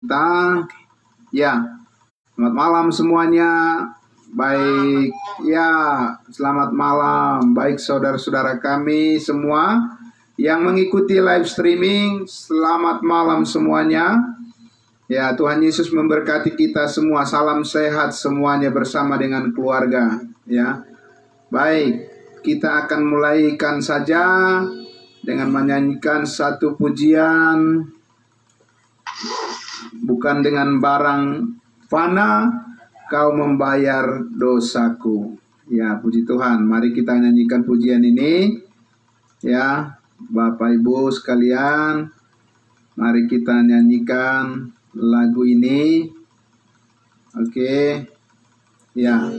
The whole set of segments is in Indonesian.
kita. Ya, selamat malam semuanya. Baik, ya, selamat malam. Baik saudara-saudara kami semua yang mengikuti live streaming, selamat malam semuanya. Ya, Tuhan Yesus memberkati kita semua. Salam sehat semuanya bersama dengan keluarga. Ya, baik, kita akan mulaikan saja dengan menyanyikan satu pujian. Bukan dengan barang fana kau membayar dosaku. Ya, puji Tuhan. Mari kita nyanyikan pujian ini. Ya, Bapak Ibu sekalian, mari kita nyanyikan lagu ini. Oke. Ya.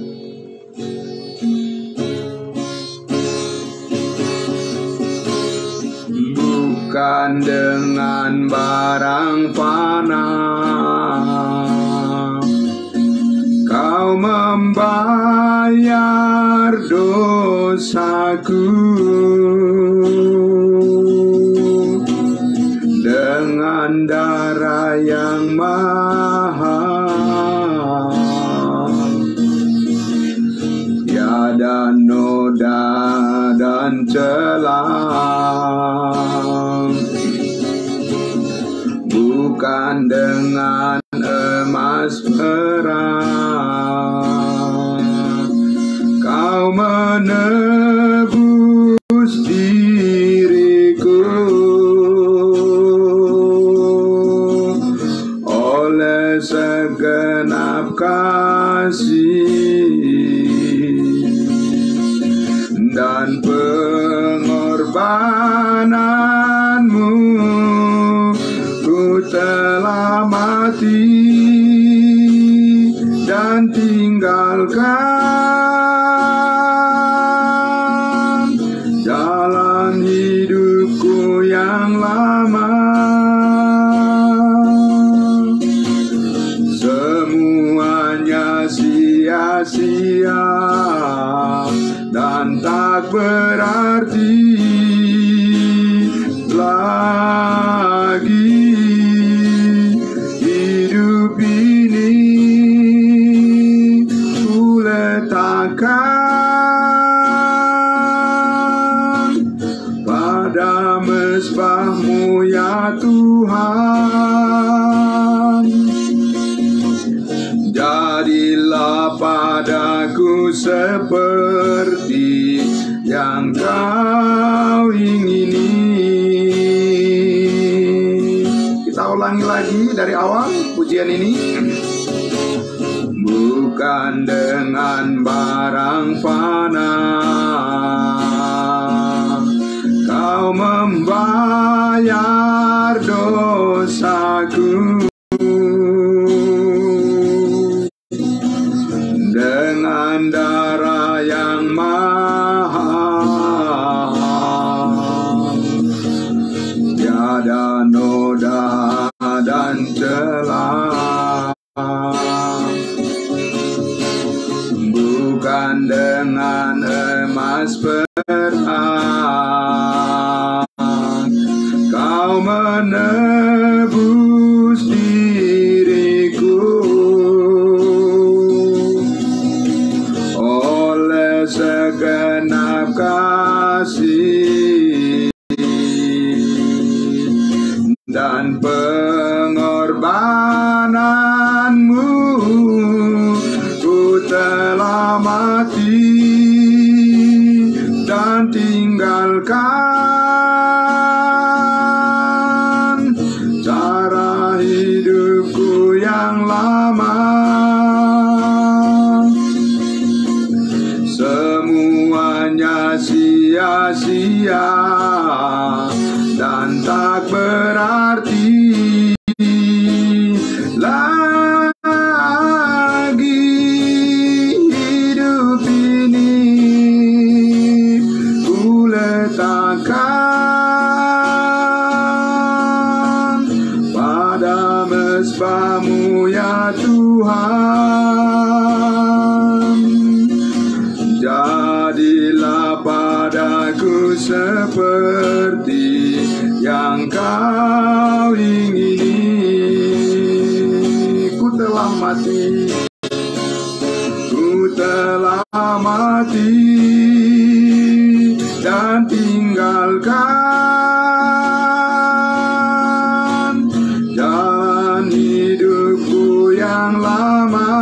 Bukan dengan barang fana kau membayar dosaku, dengan darah yang mahal, tiada noda dan celah. Bukan dengan emas perak kau menebus diriku, oleh segenap kasih dan pengorbananmu, ku telah mati dan tinggalkan jalan hidupku yang lama. Semuanya sia-sia dan tak berarti lagi. Hidup ini ku letakkan pada mezbah-Mu ya Tuhan. Jadilah padaku seperti yang Kau ingini. Kita ulangi lagi dari awal pujian ini. Bukan dengan barang fana kau membayar dosaku, dengan darah yang mahal, tiada noda dan celah. Bukan dengan emas perak kau menebus diriku, oleh segenap kasih dan pengorbananmu, ku telah mati dan tinggalkan cara hidupku yang lama. Semuanya sia-sia dan tak berarti lagi. Hidup ini ku letakkan pada mezbah-Mu ya Tuhan. Jadilah padaku seperti yang Kau ingini. mati, ku telah mati dan tinggalkan jalan hidupku yang lama.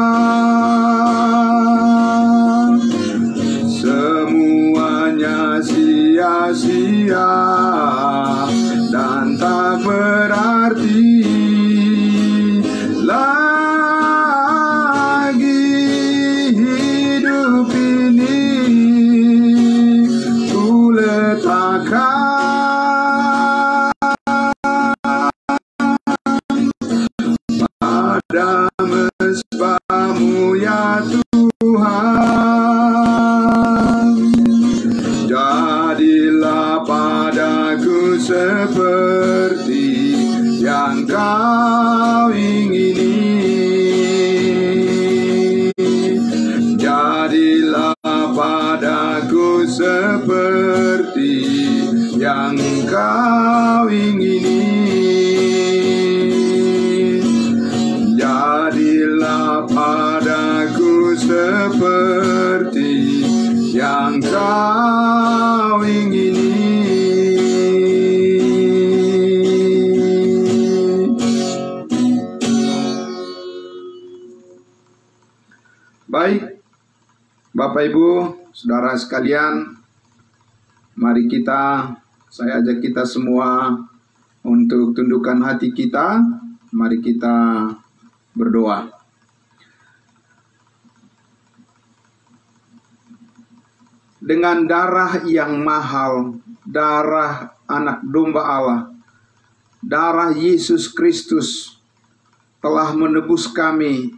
Semuanya sia-sia dan tak berarti lagi. Hidup ini ku letakkan pada mesbah-Mu ya Tuhan. Jadilah padaku seperti yang Kau ingini. Jadilah padaku seperti yang Kau ingini. Jadilah padaku seperti yang Kau ingini. Baik, Bapak Ibu, Saudara sekalian, mari saya ajak kita semua untuk tundukkan hati kita. Mari kita berdoa. Dengan darah yang mahal, darah anak domba Allah, darah Yesus Kristus telah menebus kami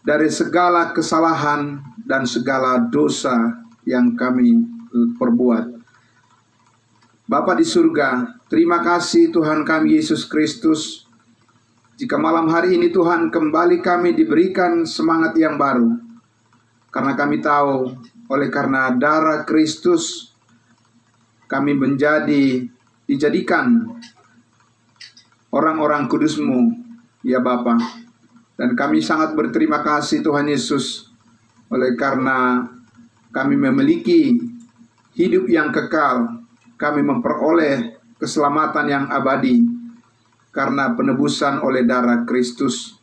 dari segala kesalahan dan segala dosa yang kami perbuat. Bapa di surga, terima kasih Tuhan kami Yesus Kristus. Jika malam hari ini Tuhan kembali kami diberikan semangat yang baru. Karena kami tahu, oleh karena darah Kristus, kami dijadikan orang-orang kudus-Mu, ya Bapa. Dan kami sangat berterima kasih Tuhan Yesus, oleh karena kami memiliki hidup yang kekal, kami memperoleh keselamatan yang abadi karena penebusan oleh darah Kristus.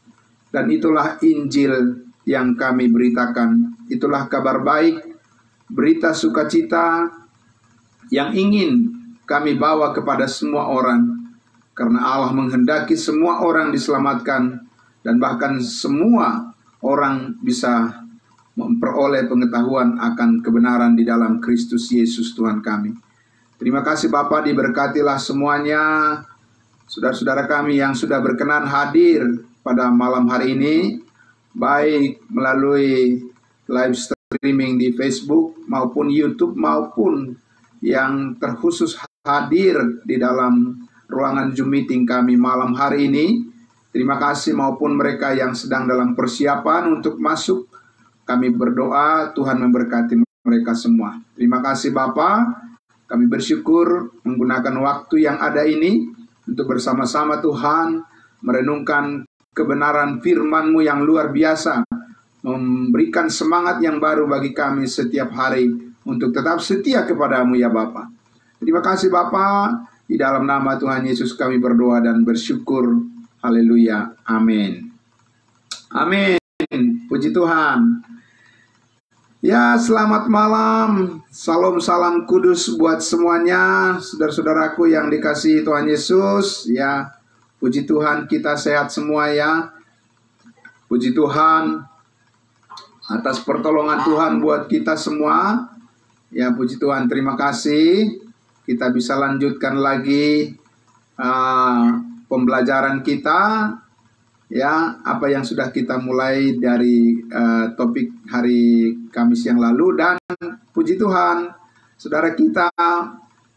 Dan itulah Injil yang kami beritakan. Itulah kabar baik, berita sukacita yang ingin kami bawa kepada semua orang. Karena Allah menghendaki semua orang diselamatkan, dan bahkan semua orang bisa memperoleh pengetahuan akan kebenaran di dalam Kristus Yesus Tuhan kami. Terima kasih Bapak, diberkatilah semuanya saudara-saudara kami yang sudah berkenan hadir pada malam hari ini, baik melalui live streaming di Facebook maupun YouTube, maupun yang terkhusus hadir di dalam ruangan Zoom meeting kami malam hari ini. Terima kasih, maupun mereka yang sedang dalam persiapan untuk masuk. Kami berdoa Tuhan memberkati mereka semua. Terima kasih Bapa. Kami bersyukur menggunakan waktu yang ada ini untuk bersama-sama Tuhan merenungkan kebenaran firman-Mu yang luar biasa, memberikan semangat yang baru bagi kami setiap hari untuk tetap setia kepada-Mu ya Bapa. Terima kasih Bapa. Di dalam nama Tuhan Yesus kami berdoa dan bersyukur. Haleluya. Amin. Amin. Puji Tuhan. Ya, selamat malam. Salam kudus buat semuanya, saudara-saudaraku yang dikasihi Tuhan Yesus. Ya, puji Tuhan kita sehat semua ya. Puji Tuhan atas pertolongan Tuhan buat kita semua. Ya, puji Tuhan, terima kasih. Kita bisa lanjutkan lagi pembelajaran kita, ya, apa yang sudah kita mulai dari topik hari Kamis yang lalu. Dan puji Tuhan, saudara kita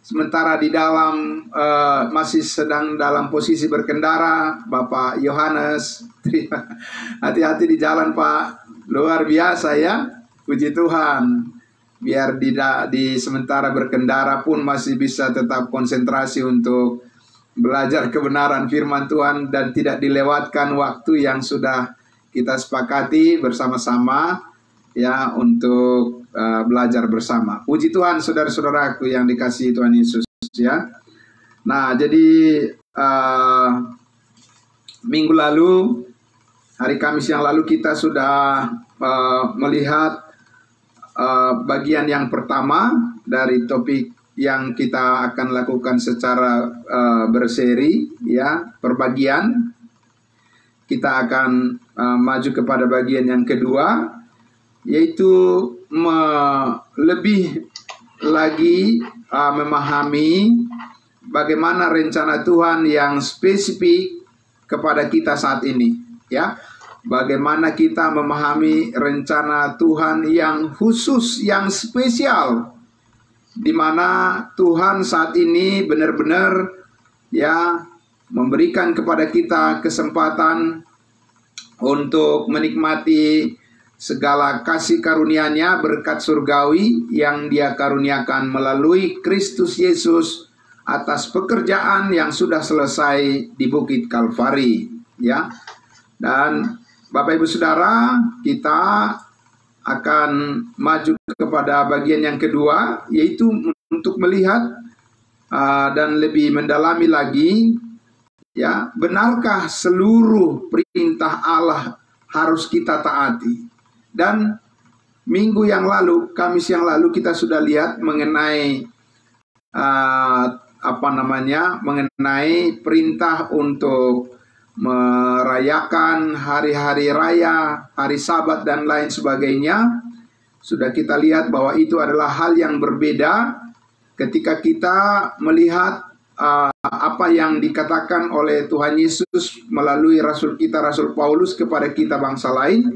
sementara di dalam masih sedang dalam posisi berkendara, Bapak Yohanes, hati-hati di jalan Pak, luar biasa ya, puji Tuhan. Biar di sementara berkendara pun masih bisa tetap konsentrasi untuk belajar kebenaran firman Tuhan dan tidak dilewatkan waktu yang sudah kita sepakati bersama-sama ya untuk belajar bersama. Puji Tuhan saudara-saudaraku yang dikasihi Tuhan Yesus ya. Nah, jadi minggu lalu, hari Kamis yang lalu kita sudah melihat bagian yang pertama dari topik yang kita akan lakukan secara berseri ya, perbagian. Kita akan maju kepada bagian yang kedua, yaitu lebih lagi memahami bagaimana rencana Tuhan yang spesifik kepada kita saat ini ya. Bagaimana kita memahami rencana Tuhan yang khusus, yang spesial, di mana Tuhan saat ini benar-benar ya memberikan kepada kita kesempatan untuk menikmati segala kasih karunia-Nya, berkat surgawi yang Dia karuniakan melalui Kristus Yesus atas pekerjaan yang sudah selesai di Bukit Kalvari ya. Dan Bapak Ibu Saudara, kita akan maju kepada bagian yang kedua, yaitu untuk melihat dan lebih mendalami lagi ya, benarkah seluruh perintah Allah harus kita taati? Dan minggu yang lalu, Kamis yang lalu, kita sudah lihat mengenai mengenai perintah untuk merayakan hari-hari raya, hari Sabat dan lain sebagainya. Sudah kita lihat bahwa itu adalah hal yang berbeda ketika kita melihat apa yang dikatakan oleh Tuhan Yesus melalui Rasul kita, Rasul Paulus, kepada kita bangsa lain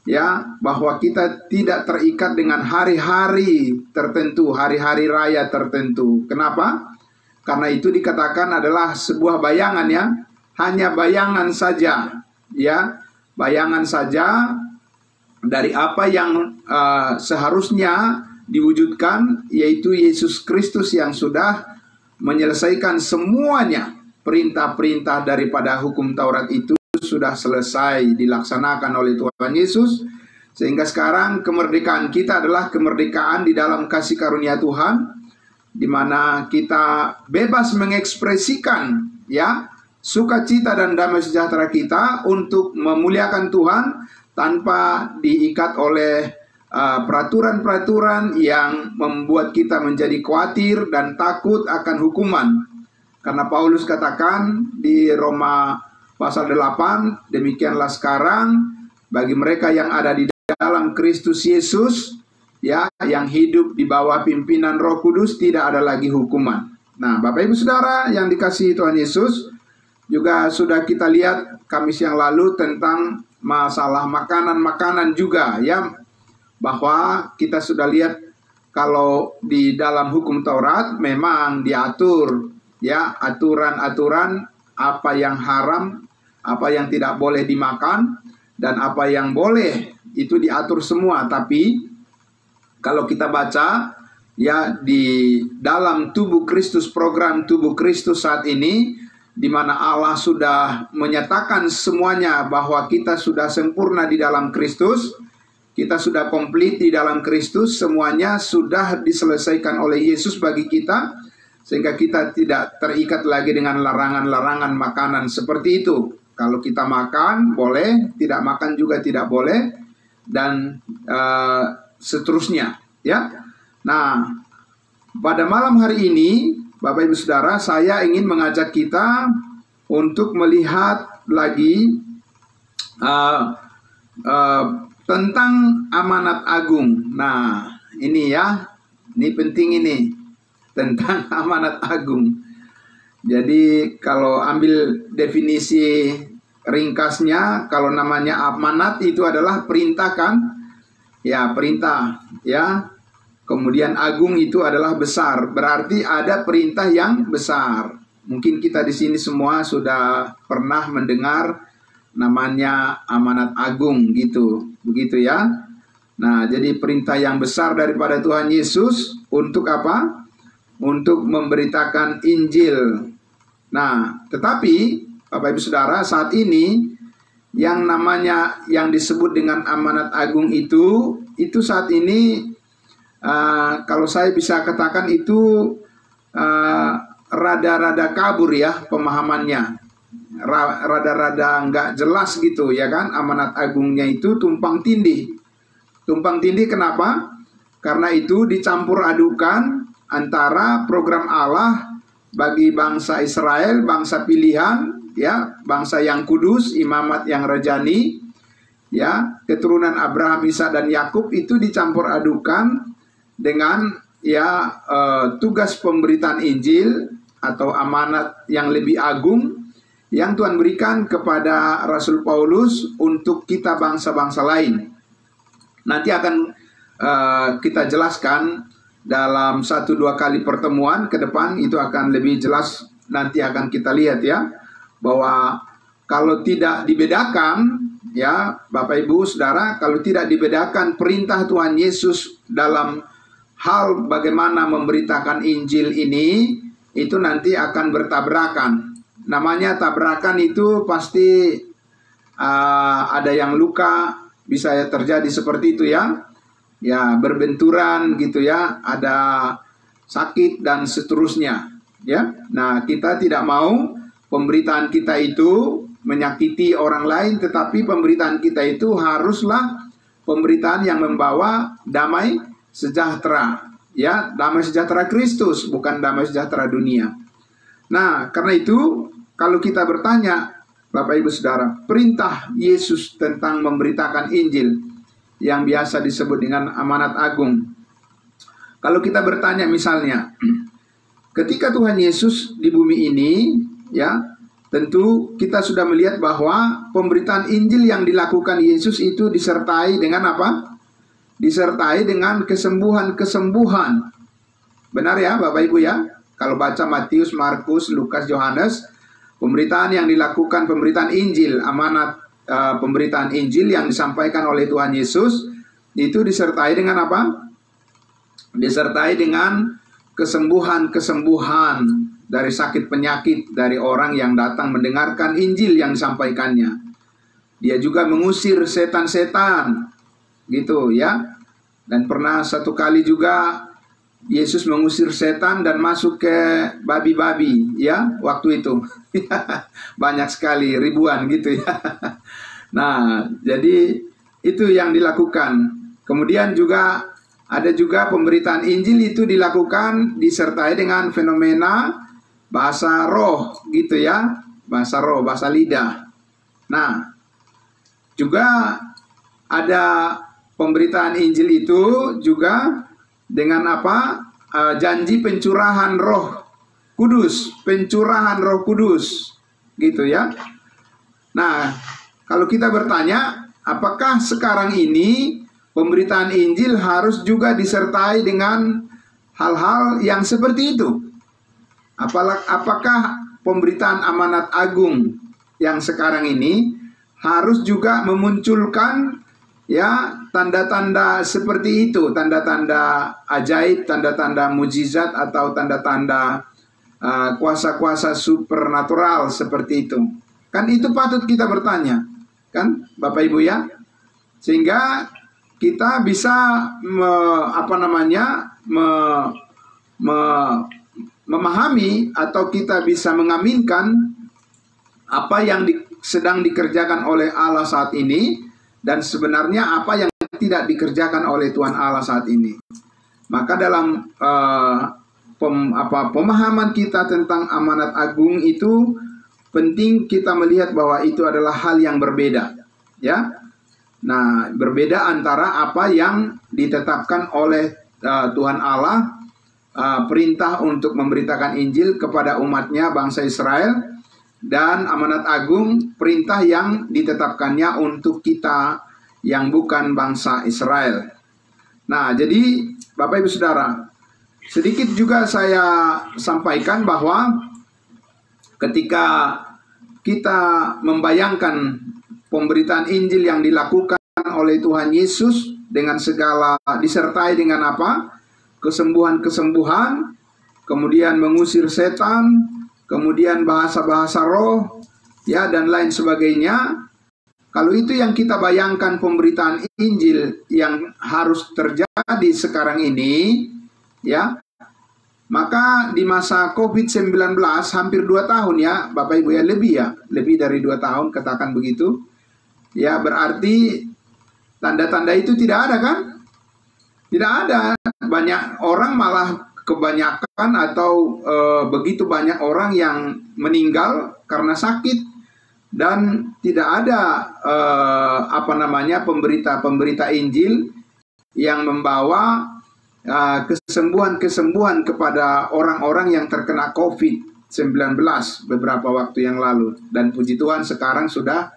ya, bahwa kita tidak terikat dengan hari-hari tertentu, hari-hari raya tertentu. Kenapa? Karena itu dikatakan adalah sebuah bayangan ya, hanya bayangan saja ya, bayangan saja dari apa yang seharusnya diwujudkan, yaitu Yesus Kristus yang sudah menyelesaikan semuanya. Perintah-perintah daripada hukum Taurat itu sudah selesai dilaksanakan oleh Tuhan Yesus, sehingga sekarang kemerdekaan kita adalah kemerdekaan di dalam kasih karunia Tuhan, di mana kita bebas mengekspresikan ya sukacita dan damai sejahtera kita untuk memuliakan Tuhan tanpa diikat oleh peraturan-peraturan yang membuat kita menjadi khawatir dan takut akan hukuman. Karena Paulus katakan di Roma pasal 8, demikianlah sekarang bagi mereka yang ada di dalam Kristus Yesus ya, yang hidup di bawah pimpinan Roh Kudus, tidak ada lagi hukuman. Nah, Bapak Ibu Saudara yang dikasihi Tuhan Yesus, juga sudah kita lihat Kamis yang lalu tentang masalah makanan-makanan juga ya, bahwa kita sudah lihat kalau di dalam hukum Taurat memang diatur ya, aturan-aturan apa yang haram, apa yang tidak boleh dimakan, dan apa yang boleh, itu diatur semua. Tapi kalau kita baca ya di dalam tubuh Kristus, program tubuh Kristus saat ini, di mana Allah sudah menyatakan semuanya bahwa kita sudah sempurna di dalam Kristus, kita sudah komplit di dalam Kristus, semuanya sudah diselesaikan oleh Yesus bagi kita, sehingga kita tidak terikat lagi dengan larangan-larangan makanan seperti itu. Kalau kita makan boleh, tidak makan juga tidak boleh, dan seterusnya ya. Nah, pada malam hari ini Bapak Ibu Saudara, saya ingin mengajak kita untuk melihat lagi tentang amanat agung. Nah, ini ya, ini penting ini, tentang amanat agung. Jadi kalau ambil definisi ringkasnya, kalau namanya amanat itu adalah perintah kan? Ya, perintah ya. Kemudian agung itu adalah besar, berarti ada perintah yang besar. Mungkin kita di sini semua sudah pernah mendengar namanya amanat agung gitu, begitu ya. Nah, jadi perintah yang besar daripada Tuhan Yesus untuk apa? Untuk memberitakan Injil. Nah, tetapi Bapak Ibu Saudara, saat ini yang namanya yang disebut dengan amanat agung itu saat ini kalau saya bisa katakan itu rada-rada kabur ya pemahamannya, rada-rada nggak jelas gitu ya kan. Amanat agungnya itu tumpang tindih. Tumpang tindih kenapa? Karena itu dicampur adukan antara program Allah bagi bangsa Israel, bangsa pilihan, ya, bangsa yang kudus, imamat yang rajani, ya, keturunan Abraham, Ishak dan Yakub itu dicampur adukan dengan ya tugas pemberitaan Injil atau amanat yang lebih agung yang Tuhan berikan kepada Rasul Paulus untuk kita bangsa-bangsa lain. Nanti akan kita jelaskan dalam 1-2 kali pertemuan ke depan, itu akan lebih jelas. Nanti akan kita lihat ya, bahwa kalau tidak dibedakan ya Bapak Ibu Saudara, kalau tidak dibedakan perintah Tuhan Yesus dalam hal bagaimana memberitakan Injil ini, itu nanti akan bertabrakan. Namanya tabrakan itu pasti ada yang luka, bisa terjadi seperti itu ya. Ya, berbenturan gitu ya, ada sakit dan seterusnya ya. Nah, kita tidak mau pemberitaan kita itu menyakiti orang lain, tetapi pemberitaan kita itu haruslah pemberitaan yang membawa damai sejahtera ya, damai sejahtera Kristus, bukan damai sejahtera dunia. Nah, karena itu kalau kita bertanya Bapak Ibu Saudara, perintah Yesus tentang memberitakan Injil yang biasa disebut dengan amanat agung. Kalau kita bertanya misalnya, ketika Tuhan Yesus di bumi ini, ya, tentu kita sudah melihat bahwa pemberitaan Injil yang dilakukan Yesus itu disertai dengan apa? Disertai dengan kesembuhan-kesembuhan. Benar ya Bapak Ibu ya? Kalau baca Matius, Markus, Lukas, Yohanes, pemberitaan yang dilakukan, pemberitaan Injil, amanat pemberitaan Injil yang disampaikan oleh Tuhan Yesus itu disertai dengan apa? Disertai dengan kesembuhan-kesembuhan dari sakit penyakit dari orang yang datang mendengarkan Injil yang disampaikannya. Dia juga mengusir setan-setan gitu ya. Dan pernah satu kali juga Yesus mengusir setan dan masuk ke babi-babi ya waktu itu. Banyak sekali, ribuan gitu ya. Nah, jadi itu yang dilakukan. Kemudian juga ada juga pemberitaan Injil itu dilakukan disertai dengan fenomena bahasa roh gitu ya. Bahasa roh, bahasa lidah. Nah, juga ada pemberitaan Injil itu juga dengan apa? Janji pencurahan Roh Kudus, pencurahan Roh Kudus, gitu ya. Nah, kalau kita bertanya, apakah sekarang ini pemberitaan Injil harus juga disertai dengan hal-hal yang seperti itu? Apakah pemberitaan amanat agung yang sekarang ini harus juga memunculkan ya tanda-tanda seperti itu, tanda-tanda ajaib, tanda-tanda mujizat atau tanda-tanda kuasa-kuasa supernatural seperti itu? Kan itu patut kita bertanya, kan Bapak Ibu ya, sehingga kita bisa memahami atau kita bisa mengaminkan apa yang sedang dikerjakan oleh Allah saat ini, dan sebenarnya apa yang tidak dikerjakan oleh Tuhan Allah saat ini. Maka dalam pemahaman kita tentang amanat agung itu penting kita melihat bahwa itu adalah hal yang berbeda, ya. Nah, berbeda antara apa yang ditetapkan oleh Tuhan Allah, perintah untuk memberitakan Injil kepada umatnya bangsa Israel, dan amanat agung, perintah yang ditetapkannya untuk kita yang bukan bangsa Israel. Nah, jadi Bapak Ibu Saudara, sedikit juga saya sampaikan bahwa ketika kita membayangkan pemberitaan Injil yang dilakukan oleh Tuhan Yesus dengan segala disertai dengan apa? Kesembuhan-kesembuhan, kemudian mengusir setan, kemudian bahasa-bahasa roh, ya, dan lain sebagainya. Kalau itu yang kita bayangkan pemberitaan Injil yang harus terjadi sekarang ini, ya, maka di masa COVID-19 hampir 2 tahun ya, Bapak Ibu ya, lebih dari 2 tahun, katakan begitu. Ya, berarti tanda-tanda itu tidak ada kan? Tidak ada. Banyak orang malah kebanyakan atau begitu banyak orang yang meninggal karena sakit. Dan tidak ada pemberita Injil yang membawa kesembuhan kepada orang-orang yang terkena COVID-19 beberapa waktu yang lalu. Dan puji Tuhan sekarang sudah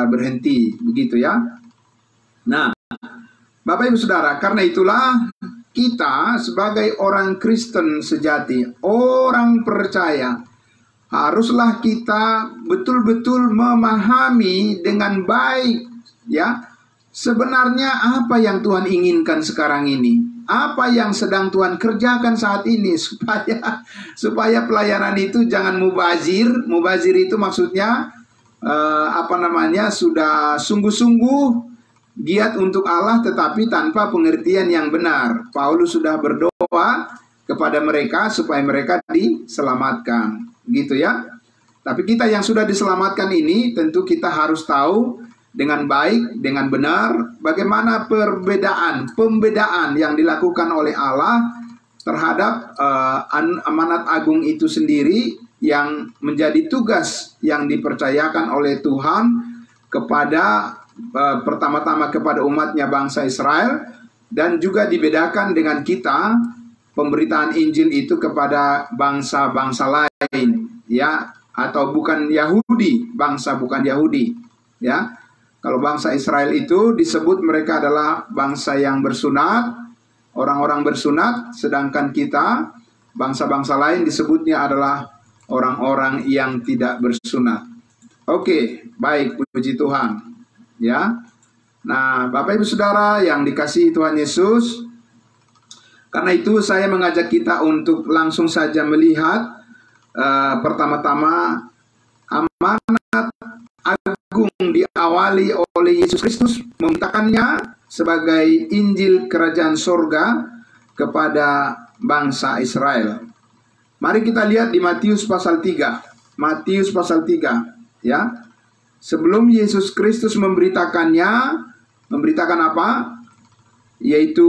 berhenti, begitu ya. Nah, Bapak Ibu Saudara, karena itulah kita sebagai orang Kristen sejati, orang percaya, haruslah kita betul-betul memahami dengan baik, ya, sebenarnya apa yang Tuhan inginkan sekarang ini, apa yang sedang Tuhan kerjakan saat ini, supaya pelayanan itu jangan mubazir. Mubazir itu maksudnya sudah sungguh-sungguh giat untuk Allah tetapi tanpa pengertian yang benar. Paulus sudah berdoa kepada mereka supaya mereka diselamatkan, gitu ya. Tapi kita yang sudah diselamatkan ini tentu kita harus tahu dengan baik, dengan benar bagaimana pembedaan yang dilakukan oleh Allah terhadap amanat agung itu sendiri yang menjadi tugas yang dipercayakan oleh Tuhan kepada pertama-tama kepada umatnya bangsa Israel, dan juga dibedakan dengan kita pemberitaan Injil itu kepada bangsa-bangsa lain, ya, atau bukan Yahudi, bangsa bukan Yahudi, ya. Kalau bangsa Israel itu disebut mereka adalah bangsa yang bersunat, orang-orang bersunat, sedangkan kita bangsa-bangsa lain disebutnya adalah orang-orang yang tidak bersunat. Oke, baik, puji Tuhan, ya. Nah, Bapak Ibu Saudara yang dikasihi Tuhan Yesus, karena itu saya mengajak kita untuk langsung saja melihat pertama-tama amanat agung diawali oleh Yesus Kristus memintakannya sebagai Injil Kerajaan Sorga kepada bangsa Israel. Mari kita lihat di Matius pasal 3. Matius pasal 3, ya. Sebelum Yesus Kristus memberitakan apa? Yaitu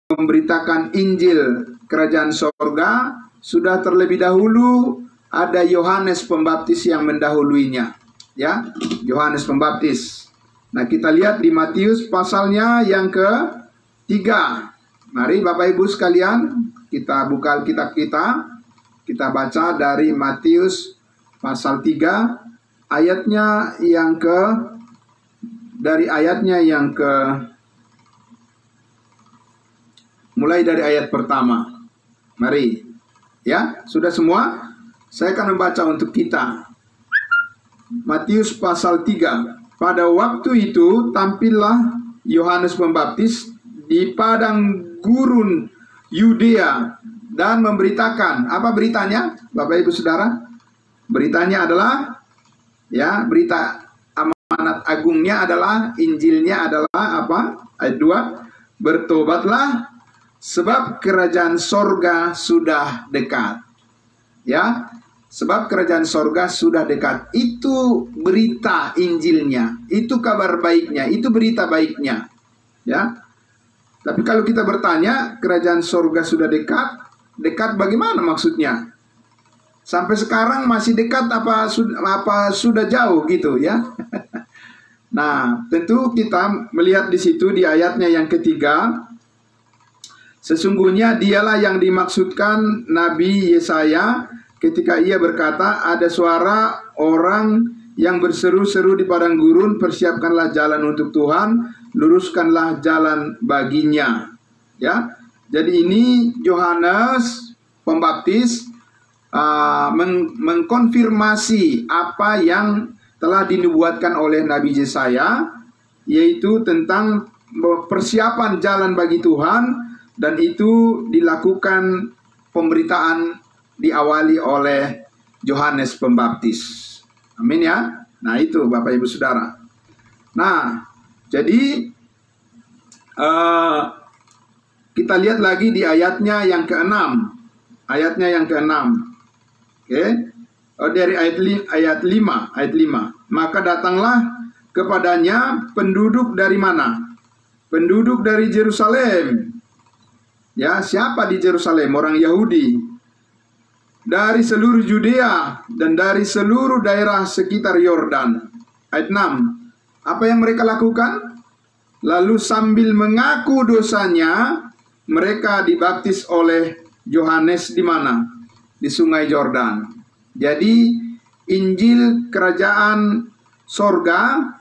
memberitakan Injil Kerajaan Sorga, sudah terlebih dahulu ada Yohanes Pembaptis yang mendahuluinya, ya, Yohanes Pembaptis. Nah, kita lihat di Matius pasalnya yang ke-3. Mari Bapak Ibu sekalian, kita buka Alkitab kita baca dari Matius pasal 3 ayatnya yang mulai dari ayat pertama. Mari, ya, sudah semua? Saya akan membaca untuk kita. Matius pasal 3. Pada waktu itu tampillah Yohanes Pembaptis di padang gurun Yudea dan memberitakan. Apa beritanya, Bapak Ibu Saudara? Beritanya adalah, ya, berita amanat agungnya adalah, Injilnya adalah apa? Ayat 2. Bertobatlah sebab kerajaan sorga sudah dekat. Ya, sebab kerajaan sorga sudah dekat. Itu berita Injilnya, itu kabar baiknya, itu berita baiknya, ya. Tapi kalau kita bertanya, kerajaan sorga sudah dekat, dekat bagaimana maksudnya? Sampai sekarang masih dekat apa sudah jauh gitu, ya? Nah, tentu kita melihat di situ di ayatnya yang ketiga. Sesungguhnya dialah yang dimaksudkan Nabi Yesaya ketika ia berkata, ada suara orang yang berseru-seru di padang gurun, persiapkanlah jalan untuk Tuhan, luruskanlah jalan baginya. Ya, jadi ini Yohanes Pembaptis mengkonfirmasi apa yang telah dinubuatkan oleh Nabi Yesaya, yaitu tentang persiapan jalan bagi Tuhan. Dan itu dilakukan pemberitaan diawali oleh Yohanes Pembaptis. Amin, ya. Nah itu Bapak Ibu Saudara. Nah jadi kita lihat lagi di ayatnya yang ke-6. Ayatnya yang ke-6. Oke. Dari ayat 5. Maka datanglah kepadanya penduduk dari mana? Penduduk dari Yerusalem. Ya, siapa di Yerusalem? Orang Yahudi. Dari seluruh Judea dan dari seluruh daerah sekitar Yordan. Ayat 6. Apa yang mereka lakukan? Lalu sambil mengaku dosanya, mereka dibaptis oleh Yohanes di mana? Di Sungai Yordan. Jadi Injil kerajaan sorga,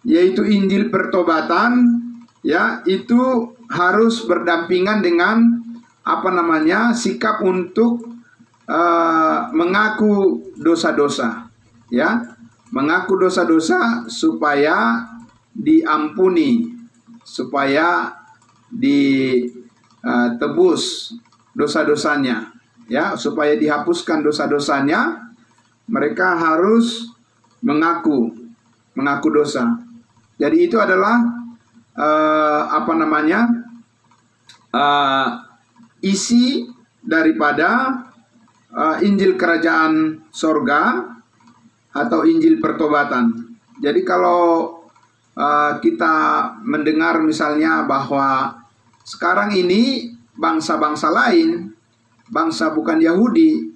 yaitu Injil pertobatan, ya, itu harus berdampingan dengan sikap untuk mengaku dosa-dosa, ya, mengaku dosa-dosa supaya diampuni, supaya ditebus dosa-dosanya, ya, supaya dihapuskan dosa-dosanya. Mereka harus mengaku dosa. Jadi itu adalah isi daripada Injil kerajaan sorga atau Injil pertobatan. Jadi kalau kita mendengar misalnya bahwa sekarang ini bangsa-bangsa lain, bangsa bukan Yahudi,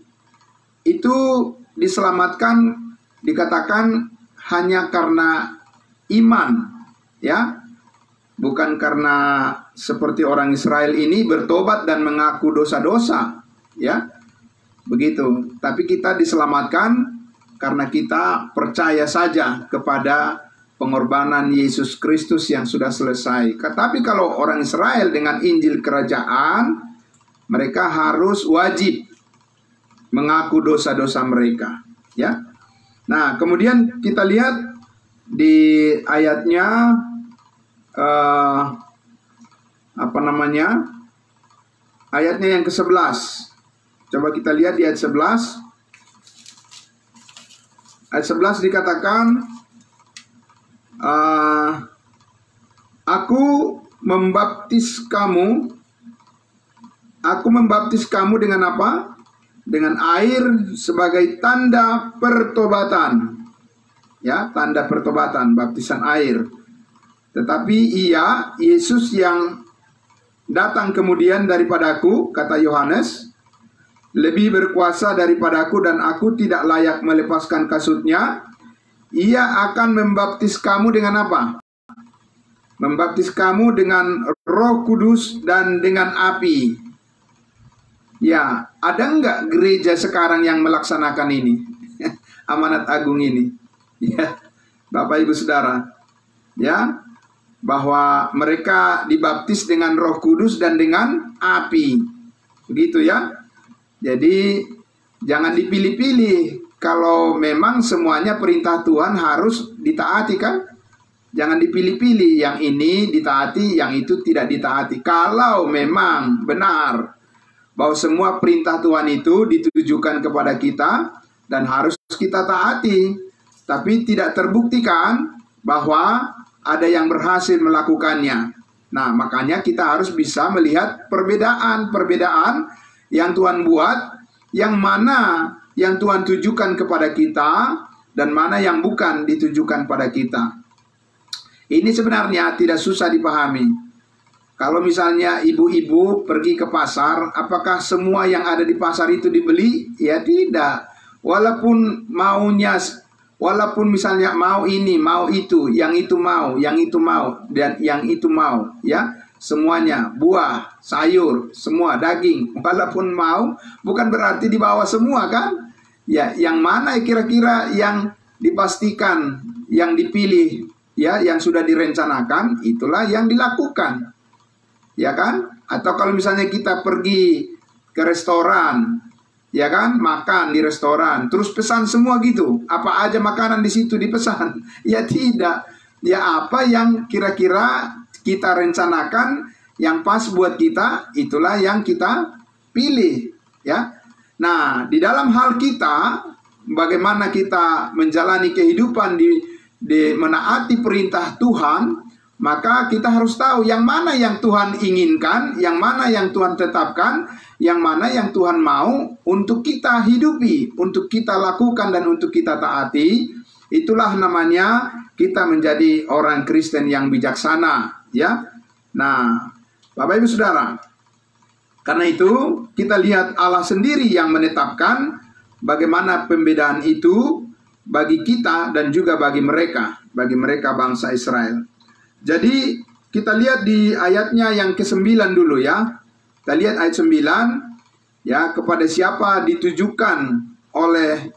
itu diselamatkan, dikatakan hanya karena iman, ya, bukan karena seperti orang Israel ini bertobat dan mengaku dosa-dosa, ya, begitu. Tapi kita diselamatkan karena kita percaya saja kepada pengorbanan Yesus Kristus yang sudah selesai. Tapi kalau orang Israel dengan Injil kerajaan, mereka harus wajib mengaku dosa-dosa mereka, ya. Nah, kemudian kita lihat di ayatnya ayatnya yang ke-11. Coba kita lihat di ayat 11. Ayat 11 dikatakan, Aku membaptis kamu dengan apa? Dengan air sebagai tanda pertobatan. Ya, tanda pertobatan, baptisan air. Tetapi Yesus yang datang kemudian daripadaku, kata Yohanes, lebih berkuasa daripadaku dan aku tidak layak melepaskan kasutnya. Ia akan membaptis kamu dengan apa? Membaptis kamu dengan Roh Kudus dan dengan api. Ya, ada enggak gereja sekarang yang melaksanakan ini? Amanat agung ini. Ya, Bapak Ibu Saudara. Ya, bahwa mereka dibaptis dengan Roh Kudus dan dengan api. Begitu ya. Jadi jangan dipilih-pilih. Kalau memang semuanya perintah Tuhan harus ditaati, kan? Jangan dipilih-pilih. Yang ini ditaati, yang itu tidak ditaati. Kalau memang benar bahwa semua perintah Tuhan itu ditujukan kepada kita dan harus kita taati, tapi tidak terbuktikan bahwa ada yang berhasil melakukannya. Nah, makanya kita harus bisa melihat perbedaan yang Tuhan buat, yang mana yang Tuhan tujukan kepada kita dan mana yang bukan ditujukan pada kita. Ini sebenarnya tidak susah dipahami. Kalau misalnya ibu-ibu pergi ke pasar, apakah semua yang ada di pasar itu dibeli? Ya tidak. Walaupun misalnya mau ini, mau itu, yang itu mau, dan yang itu mau, ya. Semuanya, buah, sayur, semua, daging, walaupun mau, bukan berarti dibawa semua, kan? Ya, yang mana kira-kira yang dipastikan, yang dipilih, ya, yang sudah direncanakan, itulah yang dilakukan. Ya kan? Atau kalau misalnya kita pergi ke restoran, ya kan, makan di restoran, terus pesan semua gitu, apa aja makanan di situ dipesan? Ya tidak. Ya apa yang kira-kira kita rencanakan yang pas buat kita, itulah yang kita pilih, ya. Nah, di dalam hal kita bagaimana kita menjalani kehidupan di menaati perintah Tuhan, maka kita harus tahu yang mana yang Tuhan inginkan, yang mana yang Tuhan tetapkan, yang mana yang Tuhan mau untuk kita hidupi, untuk kita lakukan dan untuk kita taati. Itulah namanya kita menjadi orang Kristen yang bijaksana, ya. Nah, Bapak Ibu Saudara, karena itu kita lihat Allah sendiri yang menetapkan bagaimana pembedaan itu bagi kita dan juga bagi mereka bangsa Israel. Jadi kita lihat di ayatnya yang ke-9 dulu ya. Kita lihat ayat 9 ya, kepada siapa ditujukan oleh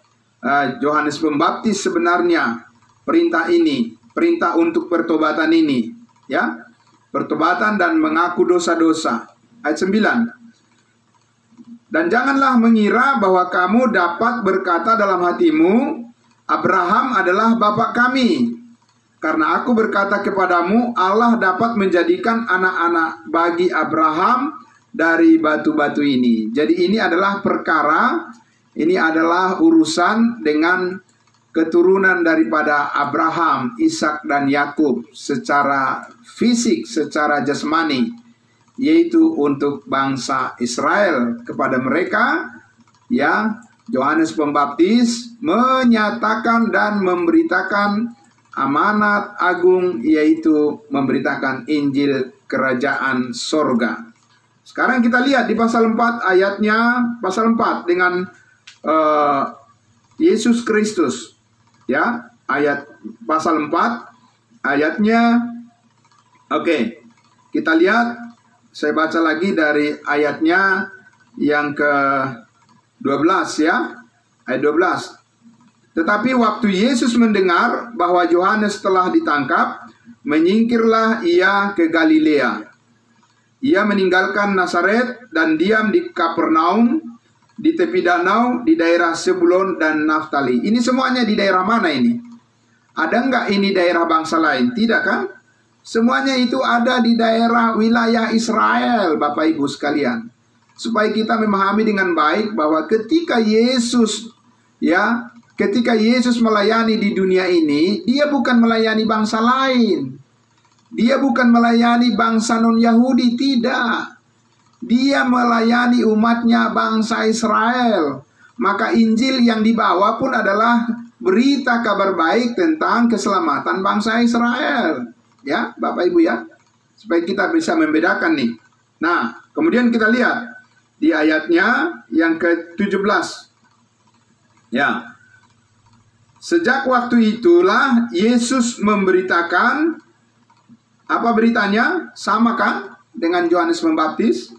Yohanes Pembaptis sebenarnya perintah ini, perintah untuk pertobatan ini, ya. Pertobatan dan mengaku dosa-dosa. Ayat 9. Dan janganlah mengira bahwa kamu dapat berkata dalam hatimu, Abraham adalah bapa kami. Karena aku berkata kepadamu, Allah dapat menjadikan anak-anak bagi Abraham dari batu-batu ini. Jadi ini adalah perkara, ini adalah urusan dengan keturunan daripada Abraham, Ishak dan Yakub secara fisik, secara jasmani, yaitu untuk bangsa Israel. Kepada mereka, ya, Yohanes Pembaptis menyatakan dan memberitakan amanat agung, yaitu memberitakan Injil Kerajaan Sorga. Sekarang kita lihat di pasal 4 ayatnya, pasal 4 dengan Yesus Kristus, ya, ayat pasal 4 ayatnya. Oke, kita lihat, saya baca lagi dari ayatnya yang ke-12 ya, ayat 12. Tetapi waktu Yesus mendengar bahwa Yohanes telah ditangkap, menyingkirlah ia ke Galilea. Ia meninggalkan Nazaret dan diam di Kapernaum, di tepi danau, di daerah Zebulon dan Naftali. Ini semuanya di daerah mana ini? Ada enggak ini daerah bangsa lain? Tidak kan? Semuanya itu ada di daerah wilayah Israel, Bapak Ibu sekalian. Supaya kita memahami dengan baik bahwa ketika Yesus, ya, ketika Yesus melayani di dunia ini, dia bukan melayani bangsa lain. Dia bukan melayani bangsa non-Yahudi, tidak. Dia melayani umatnya bangsa Israel. Maka Injil yang dibawa pun adalah berita kabar baik tentang keselamatan bangsa Israel. Ya, Bapak Ibu ya. Supaya kita bisa membedakan nih. Nah, kemudian kita lihat di ayatnya yang ke-17. Ya. Sejak waktu itulah Yesus memberitakan, apa beritanya? Sama kan dengan Yohanes Pembaptis?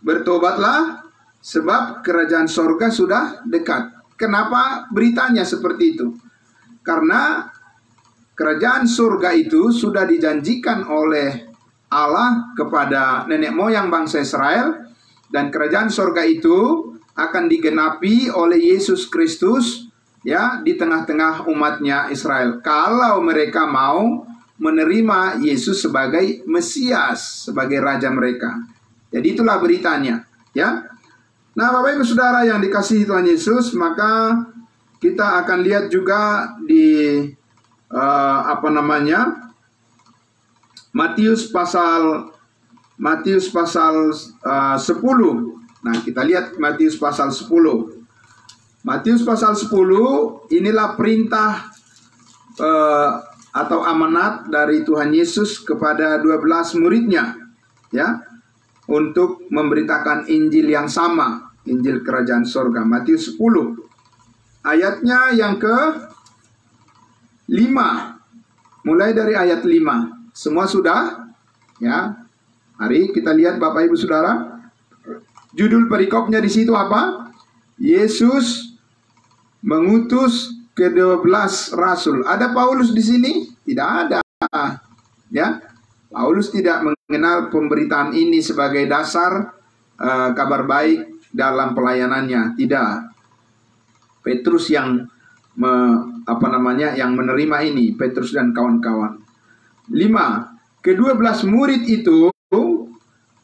Bertobatlah sebab kerajaan sorga sudah dekat. Kenapa beritanya seperti itu? Karena kerajaan surga itu sudah dijanjikan oleh Allah kepada nenek moyang bangsa Israel. Dan kerajaan surga itu akan digenapi oleh Yesus Kristus, ya, di tengah-tengah umatnya Israel. Kalau mereka mau menerima Yesus sebagai Mesias, sebagai Raja mereka. Jadi itulah beritanya, ya. Nah, Bapak Ibu Saudara yang dikasihi Tuhan Yesus, maka kita akan lihat juga di Matius pasal 10. Nah, kita lihat Matius pasal 10. Matius pasal 10, inilah perintah atau amanat dari Tuhan Yesus kepada 12 muridnya, ya, untuk memberitakan Injil yang sama, Injil Kerajaan Sorga. Matius 10, ayatnya yang ke-5, mulai dari ayat 5. Semua sudah, ya. Mari kita lihat Bapak Ibu Saudara. Judul perikopnya di situ apa? Yesus mengutus ke-12 rasul. Ada Paulus di sini? Tidak ada. Ya, Paulus tidak mengenal pemberitaan ini sebagai dasar kabar baik dalam pelayanannya. Tidak. Petrus yang yang menerima ini, Petrus dan kawan-kawan. 5. Ke-12 murid itu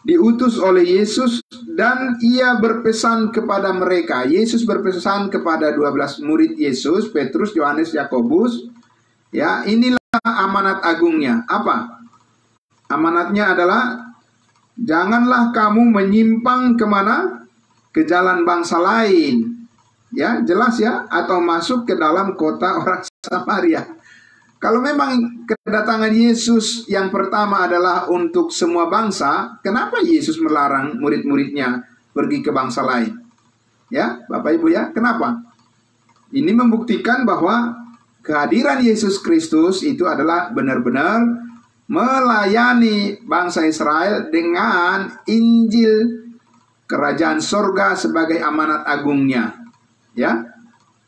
diutus oleh Yesus dan ia berpesan kepada mereka. Yesus berpesan kepada 12 murid Yesus, Petrus, Yohanes, Yakobus. Ya, inilah amanat agungnya. Apa? Amanatnya adalah janganlah kamu menyimpang kemana? Ke jalan bangsa lain. Ya, jelas ya, atau masuk ke dalam kota orang Samaria. Kalau memang kedatangan Yesus yang pertama adalah untuk semua bangsa, kenapa Yesus melarang murid-muridnya pergi ke bangsa lain? Ya, Bapak Ibu ya, kenapa? Ini membuktikan bahwa kehadiran Yesus Kristus itu adalah benar-benar melayani bangsa Israel dengan Injil kerajaan sorga sebagai amanat agungnya. Ya,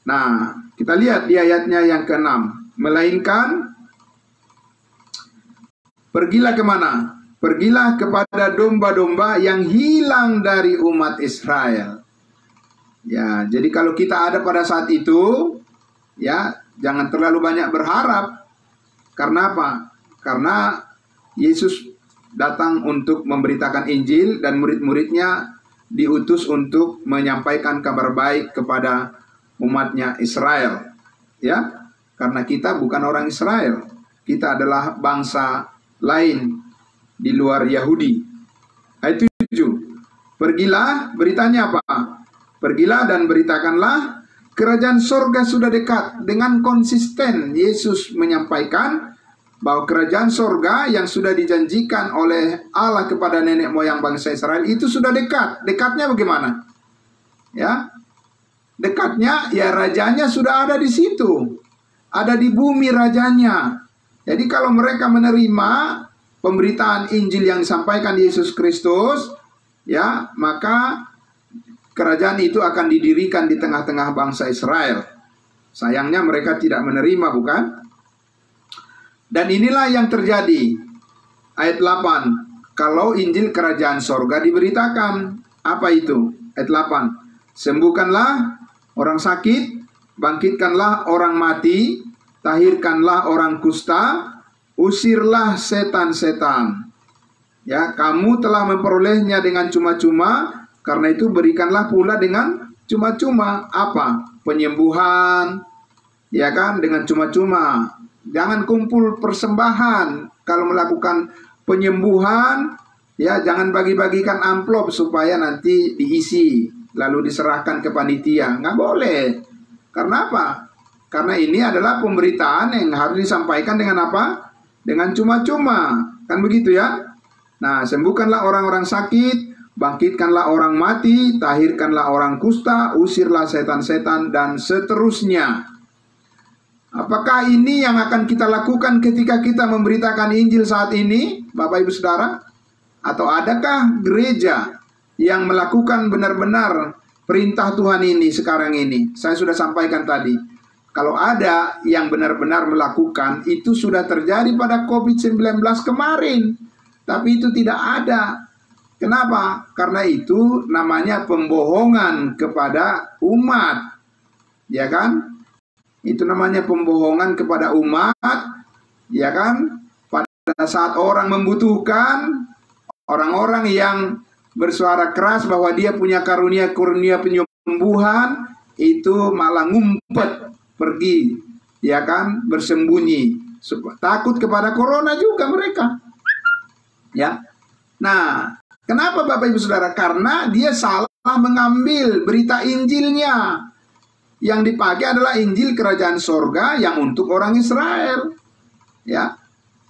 nah kita lihat di ayatnya yang ke-6. Melainkan, pergilah kemana? Pergilah kepada domba-domba yang hilang dari umat Israel. Ya, jadi kalau kita ada pada saat itu, ya, jangan terlalu banyak berharap. Karena apa? Karena Yesus datang untuk memberitakan Injil dan murid-muridnya diutus untuk menyampaikan kabar baik kepada umatnya Israel. Ya, karena kita bukan orang Israel. Kita adalah bangsa lain di luar Yahudi. Ayat 7. Pergilah, beritanya apa? Pergilah dan beritakanlah kerajaan sorga sudah dekat. Dengan konsisten Yesus menyampaikan bahwa kerajaan sorga yang sudah dijanjikan oleh Allah kepada nenek moyang bangsa Israel itu sudah dekat. Dekatnya bagaimana? Ya, dekatnya ya rajanya sudah ada di situ. Ada di bumi rajanya. Jadi kalau mereka menerima pemberitaan Injil yang disampaikan Yesus Kristus, ya, maka kerajaan itu akan didirikan di tengah-tengah bangsa Israel. Sayangnya mereka tidak menerima, bukan? Dan inilah yang terjadi. Ayat 8. Kalau Injil kerajaan sorga diberitakan. Apa itu? Ayat 8. Sembuhkanlah orang sakit, bangkitkanlah orang mati, tahirkanlah orang kusta, usirlah setan-setan. Ya, kamu telah memperolehnya dengan cuma-cuma, karena itu berikanlah pula dengan cuma-cuma. Apa? Penyembuhan, ya kan, dengan cuma-cuma. Jangan kumpul persembahan. Kalau melakukan penyembuhan, ya jangan bagi-bagikan amplop supaya nanti diisi lalu diserahkan ke panitia. Nggak boleh. Karena apa? Karena ini adalah pemberitaan yang harus disampaikan dengan apa? Dengan cuma-cuma. Kan begitu ya? Nah, sembuhkanlah orang-orang sakit, bangkitkanlah orang mati, tahirkanlah orang kusta, usirlah setan-setan, dan seterusnya. Apakah ini yang akan kita lakukan ketika kita memberitakan Injil saat ini, Bapak Ibu Saudara? Atau adakah gereja yang melakukan benar-benar perintah Tuhan ini sekarang ini? Saya sudah sampaikan tadi. Kalau ada yang benar-benar melakukan, itu sudah terjadi pada COVID-19 kemarin. Tapi itu tidak ada. Kenapa? Karena itu namanya pembohongan kepada umat. Ya kan? Itu namanya pembohongan kepada umat, ya kan? Pada saat orang membutuhkan, orang-orang yang bersuara keras bahwa dia punya karunia-karunia penyembuhan, itu malah ngumpet, pergi, ya kan? Bersembunyi, takut kepada corona juga mereka. Ya. Nah, kenapa Bapak Ibu Saudara? Karena dia salah mengambil berita Injilnya. Yang dipakai adalah Injil kerajaan sorga yang untuk orang Israel. Ya,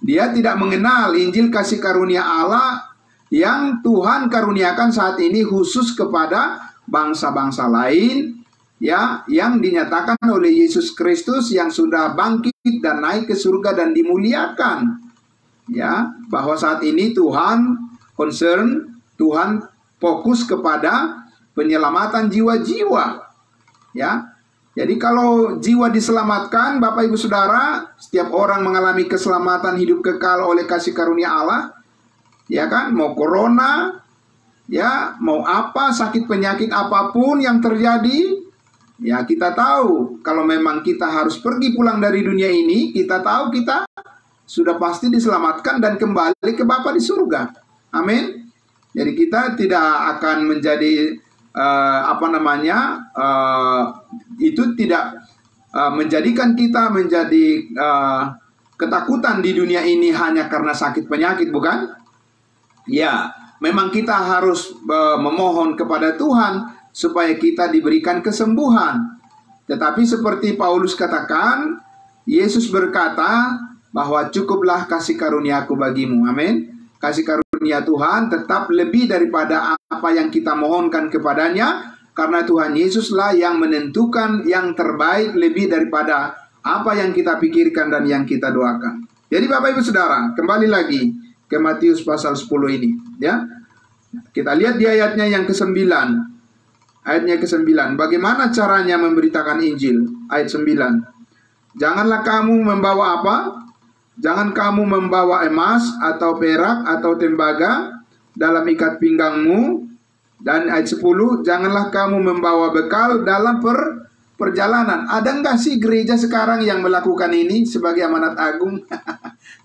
dia tidak mengenal Injil kasih karunia Allah yang Tuhan karuniakan saat ini khusus kepada bangsa-bangsa lain, ya, yang dinyatakan oleh Yesus Kristus yang sudah bangkit dan naik ke surga dan dimuliakan. Ya, bahwa saat ini Tuhan Tuhan fokus kepada penyelamatan jiwa-jiwa. Ya. Jadi kalau jiwa diselamatkan, Bapak Ibu Saudara, setiap orang mengalami keselamatan hidup kekal oleh kasih karunia Allah, ya kan, mau corona, ya, mau apa, sakit penyakit apapun yang terjadi, ya kita tahu, kalau memang kita harus pergi pulang dari dunia ini, kita tahu kita sudah pasti diselamatkan dan kembali ke Bapa di surga. Amin. Jadi kita tidak akan menjadi itu tidak menjadikan kita menjadi ketakutan di dunia ini hanya karena sakit penyakit, bukan? Ya, memang kita harus memohon kepada Tuhan supaya kita diberikan kesembuhan. Tetapi seperti Paulus katakan, Yesus berkata bahwa cukuplah kasih karuniaku bagimu. Amin. Kasih karunia Tuhan tetap lebih daripada apa yang kita mohonkan kepadanya, karena Tuhan Yesuslah yang menentukan yang terbaik lebih daripada apa yang kita pikirkan dan yang kita doakan. Jadi Bapak Ibu Saudara, kembali lagi ke Matius pasal 10 ini, ya. Kita lihat di ayatnya yang ke-9. Ayatnya ke-9. Bagaimana caranya memberitakan Injil? Ayat 9. Janganlah kamu membawa apa? Jangan kamu membawa emas atau perak atau tembaga dalam ikat pinggangmu. Dan ayat 10, janganlah kamu membawa bekal dalam perjalanan. Ada enggak sih gereja sekarang yang melakukan ini sebagai amanat agung?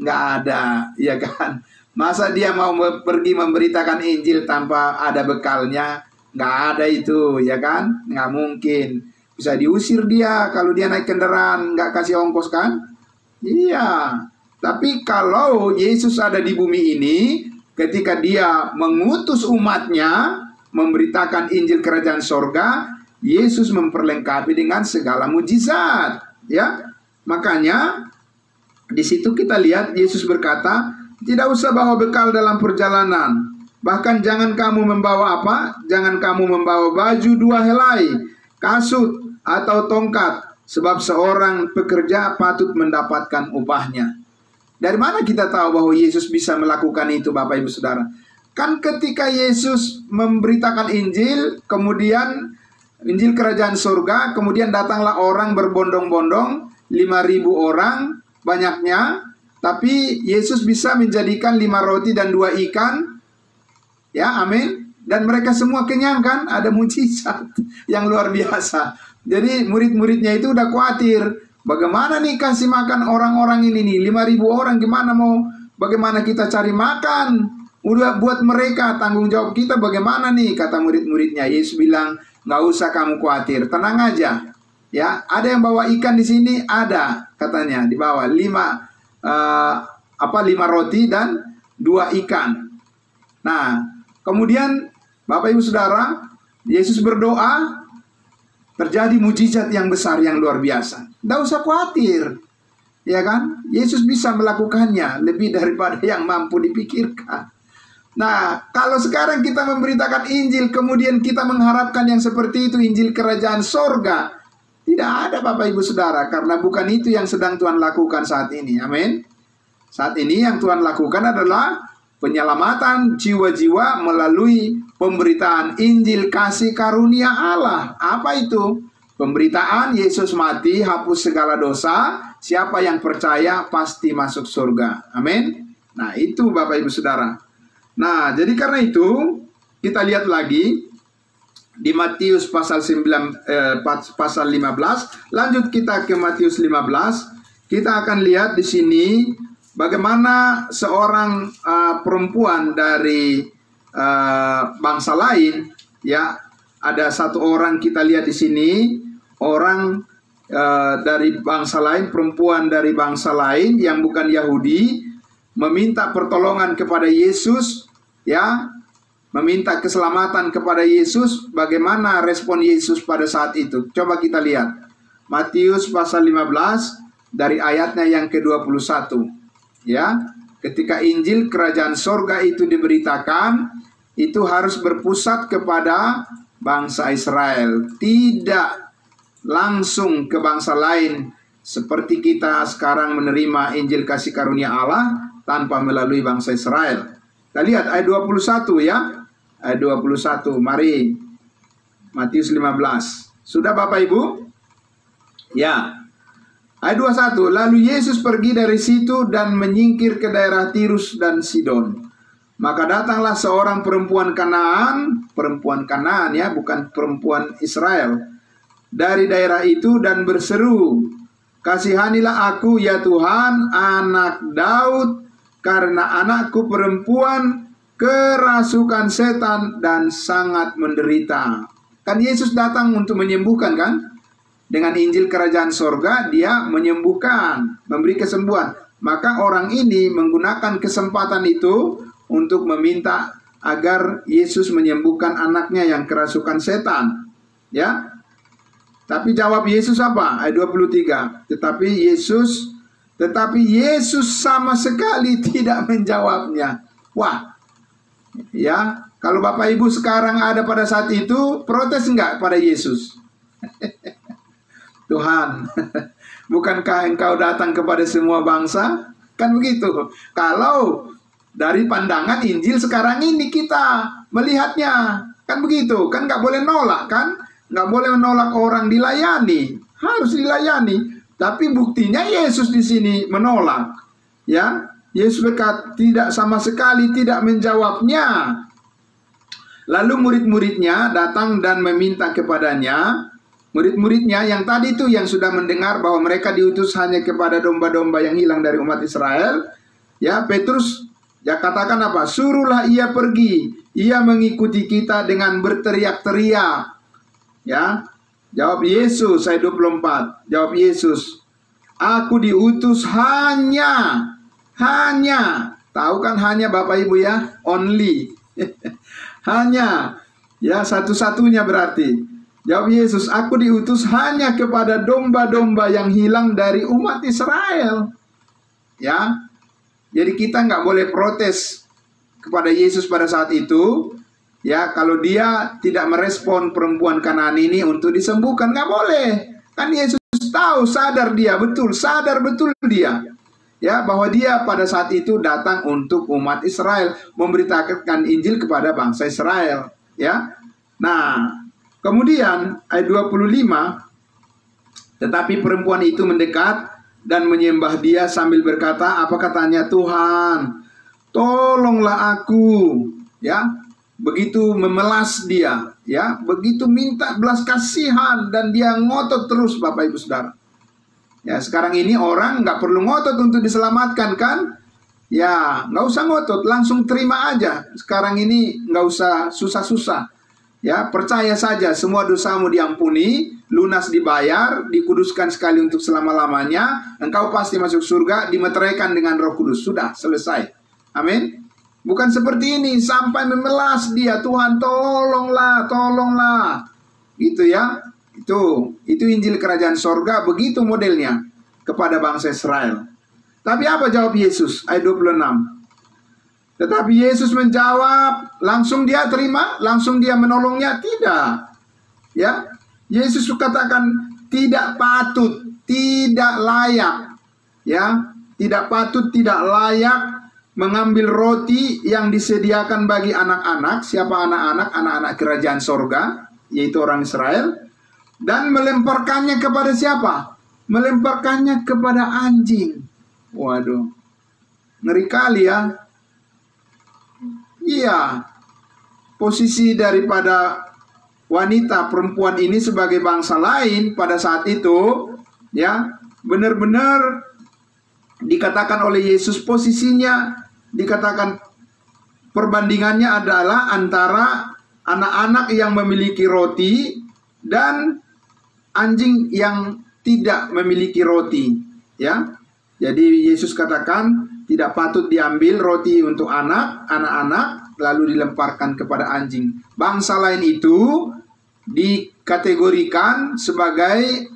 Nggak ada, ya kan? Masa dia mau pergi memberitakan Injil tanpa ada bekalnya? Nggak ada itu, ya kan? Nggak mungkin. Bisa diusir dia kalau dia naik kendaraan, nggak kasih ongkos kan? Iya. Tapi kalau Yesus ada di bumi ini, ketika dia mengutus umatnya memberitakan Injil Kerajaan Sorga, Yesus memperlengkapi dengan segala mujizat, ya. Makanya di situ kita lihat Yesus berkata, tidak usah bawa bekal dalam perjalanan. Bahkan jangan kamu membawa apa? Jangan kamu membawa baju 2 helai, kasut atau tongkat, sebab seorang pekerja patut mendapatkan upahnya. Dari mana kita tahu bahwa Yesus bisa melakukan itu, Bapak Ibu Saudara? Kan ketika Yesus memberitakan Injil, kemudian Injil Kerajaan Surga, kemudian datanglah orang berbondong-bondong, 5.000 orang banyaknya, tapi Yesus bisa menjadikan 5 roti dan 2 ikan, ya, amin. Dan mereka semua kenyang kan, ada mujizat yang luar biasa. Jadi murid-muridnya itu udah khawatir, bagaimana nih kasih makan orang-orang ini nih, 5.000 orang, bagaimana kita cari makan? Udah buat mereka, tanggung jawab kita bagaimana nih, kata murid-muridnya. Yesus bilang, nggak usah kamu khawatir, tenang aja. Ya, ada yang bawa ikan di sini, ada, katanya, dibawa 5 roti dan 2 ikan. Nah, kemudian Bapak Ibu Saudara, Yesus berdoa, terjadi mujizat yang besar yang luar biasa. Nggak usah khawatir, ya kan? Yesus bisa melakukannya lebih daripada yang mampu dipikirkan. Nah, kalau sekarang kita memberitakan Injil, kemudian kita mengharapkan yang seperti itu, Injil Kerajaan Sorga, tidak ada Bapak Ibu Saudara, karena bukan itu yang sedang Tuhan lakukan saat ini. Amin. Saat ini yang Tuhan lakukan adalah penyelamatan jiwa-jiwa melalui pemberitaan Injil kasih karunia Allah. Apa itu? Pemberitaan Yesus mati, hapus segala dosa, siapa yang percaya pasti masuk surga. Amin. Nah, itu Bapak Ibu Saudara. Nah, jadi karena itu kita lihat lagi di Matius pasal 15. Lanjut kita ke Matius 15. Kita akan lihat di sini bagaimana seorang perempuan dari bangsa lain, ya, ada satu orang kita lihat di sini, orang dari bangsa lain, perempuan dari bangsa lain yang bukan Yahudi, meminta pertolongan kepada Yesus, ya, meminta keselamatan kepada Yesus. Bagaimana respon Yesus pada saat itu? Coba kita lihat Matius pasal 15 dari ayatnya yang ke-21. Ya, ketika Injil Kerajaan Sorga itu diberitakan, itu harus berpusat kepada bangsa Israel, tidak langsung ke bangsa lain seperti kita sekarang menerima Injil kasih karunia Allah tanpa melalui bangsa Israel. Kita lihat ayat 21 ya. Ayat 21, mari. Matius 15. Sudah Bapak Ibu? Ya. Ayat 21, lalu Yesus pergi dari situ dan menyingkir ke daerah Tirus dan Sidon. Maka datanglah seorang perempuan Kanaan ya, bukan perempuan Israel, dari daerah itu dan berseru, kasihanilah aku ya Tuhan, anak Daud, karena anakku perempuan kerasukan setan, dan sangat menderita. Kan Yesus datang untuk menyembuhkan kan? Dengan Injil Kerajaan Sorga, dia menyembuhkan, memberi kesembuhan. Maka orang ini menggunakan kesempatan itu untuk meminta agar Yesus menyembuhkan anaknya yang kerasukan setan. Ya. Tapi jawab Yesus apa? Ayat 23. Tetapi Yesus sama sekali tidak menjawabnya. Wah. Ya, kalau Bapak Ibu sekarang ada pada saat itu, protes enggak pada Yesus? Tuhan, bukankah engkau datang kepada semua bangsa? Kan begitu. Kalau dari pandangan Injil sekarang ini kita melihatnya, kan begitu. Kan nggak boleh nolak kan? Nggak boleh menolak orang dilayani, harus dilayani. Tapi buktinya Yesus di sini menolak. Ya, Yesus berkata tidak, sama sekali tidak menjawabnya. Lalu murid-muridnya datang dan meminta kepadanya. Murid-muridnya yang tadi itu yang sudah mendengar bahwa mereka diutus hanya kepada domba-domba yang hilang dari umat Israel. Ya, Petrus ya katakan apa? Suruhlah ia pergi. Ia mengikuti kita dengan berteriak-teriak. Ya. Jawab Yesus ayat 24. Jawab Yesus, aku diutus hanya. Tahu kan hanya Bapak Ibu ya? Only. Hanya. Ya, satu-satunya berarti. Jawab Yesus, aku diutus hanya kepada domba-domba yang hilang dari umat Israel. Ya. Jadi kita nggak boleh protes kepada Yesus pada saat itu. Ya, kalau dia tidak merespon perempuan Kanaan ini untuk disembuhkan, nggak boleh. Kan Yesus tahu, sadar betul dia. Ya, bahwa dia pada saat itu datang untuk umat Israel, memberitakan Injil kepada bangsa Israel. Ya. Nah, kemudian ayat 25, tetapi perempuan itu mendekat dan menyembah dia sambil berkata, apa katanya? Tuhan, tolonglah aku. Ya, begitu memelas dia, ya, begitu minta belas kasihan, dan dia ngotot terus, Bapak Ibu Saudara. Ya, sekarang ini orang nggak perlu ngotot untuk diselamatkan kan? Ya, nggak usah ngotot, langsung terima aja. Sekarang ini nggak usah susah-susah. Ya, percaya saja semua dosamu diampuni, lunas dibayar, dikuduskan sekali untuk selama-lamanya. Engkau pasti masuk surga, dimeteraikan dengan Roh Kudus. Sudah, selesai. Amin. Bukan seperti ini, sampai memelas dia, Tuhan tolonglah. Gitu ya. Itu Injil Kerajaan Sorga, begitu modelnya kepada bangsa Israel. Tapi apa jawab Yesus? Ayat 26. Tetapi Yesus menjawab, langsung dia terima, langsung dia menolongnya? Tidak. Ya. Yesus katakan tidak patut, tidak layak. Ya, tidak patut, tidak layak mengambil roti yang disediakan bagi anak-anak. Siapa anak-anak? Anak-anak kerajaan sorga, yaitu orang Israel. Dan melemparkannya kepada siapa? Melemparkannya kepada anjing. Waduh, ngeri kali ya. Iya, posisi daripada wanita perempuan ini sebagai bangsa lain pada saat itu, ya, benar-benar dikatakan oleh Yesus posisinya, dikatakan perbandingannya adalah antara anak-anak yang memiliki roti dan anjing yang tidak memiliki roti, ya. Jadi Yesus katakan tidak patut diambil roti untuk anak-anak lalu dilemparkan kepada anjing. Bangsa lain itu dikategorikan sebagai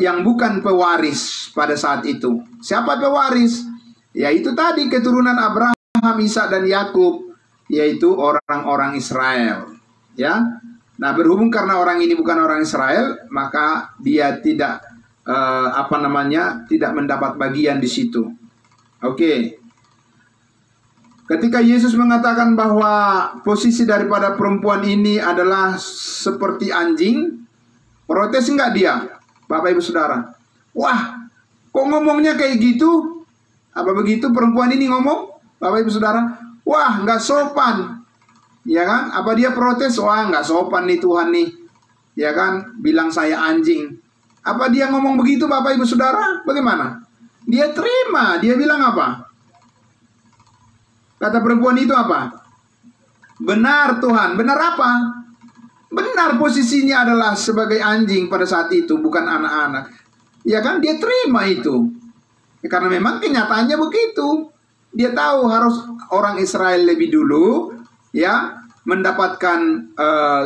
yang bukan pewaris pada saat itu. Siapa pewaris? Yaitu tadi keturunan Abraham, Ishak dan Yakub, yaitu orang-orang Israel. Ya. Nah, berhubung karena orang ini bukan orang Israel, maka dia tidak tidak mendapat bagian di situ. Oke. Ketika Yesus mengatakan bahwa posisi daripada perempuan ini adalah seperti anjing, protes enggak dia, Bapak Ibu Saudara? Wah, kok ngomongnya kayak gitu? Apa begitu perempuan ini ngomong, Bapak Ibu Saudara? Wah, nggak sopan. Ya kan? Apa dia protes? Wah, nggak sopan nih Tuhan nih. Ya kan? Bilang saya anjing. Apa dia ngomong begitu, Bapak Ibu Saudara? Bagaimana? Dia terima. Dia bilang apa? Kata perempuan itu apa? Benar Tuhan. Benar apa? Benar posisinya adalah sebagai anjing pada saat itu, bukan anak-anak. Ya kan, dia terima itu. Ya, karena memang kenyataannya begitu. Dia tahu harus orang Israel lebih dulu ya mendapatkan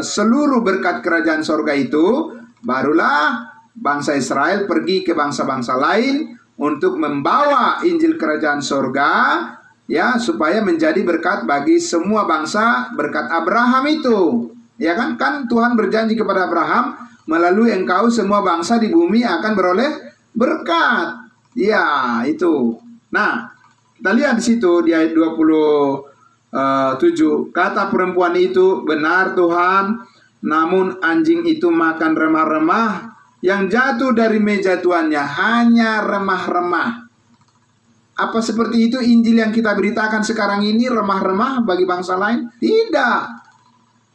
seluruh berkat kerajaan sorga itu, barulah bangsa Israel pergi ke bangsa-bangsa lain untuk membawa Injil kerajaan sorga ya, supaya menjadi berkat bagi semua bangsa, berkat Abraham itu. Ya kan, Tuhan berjanji kepada Abraham, melalui engkau semua bangsa di bumi akan beroleh berkat. Ya, itu. Nah, kita lihat di situ di ayat 27, kata perempuan itu, benar Tuhan, namun anjing itu makan remah-remah yang jatuh dari meja tuannya, hanya remah-remah. Apa seperti itu Injil yang kita beritakan sekarang ini, remah-remah bagi bangsa lain? Tidak.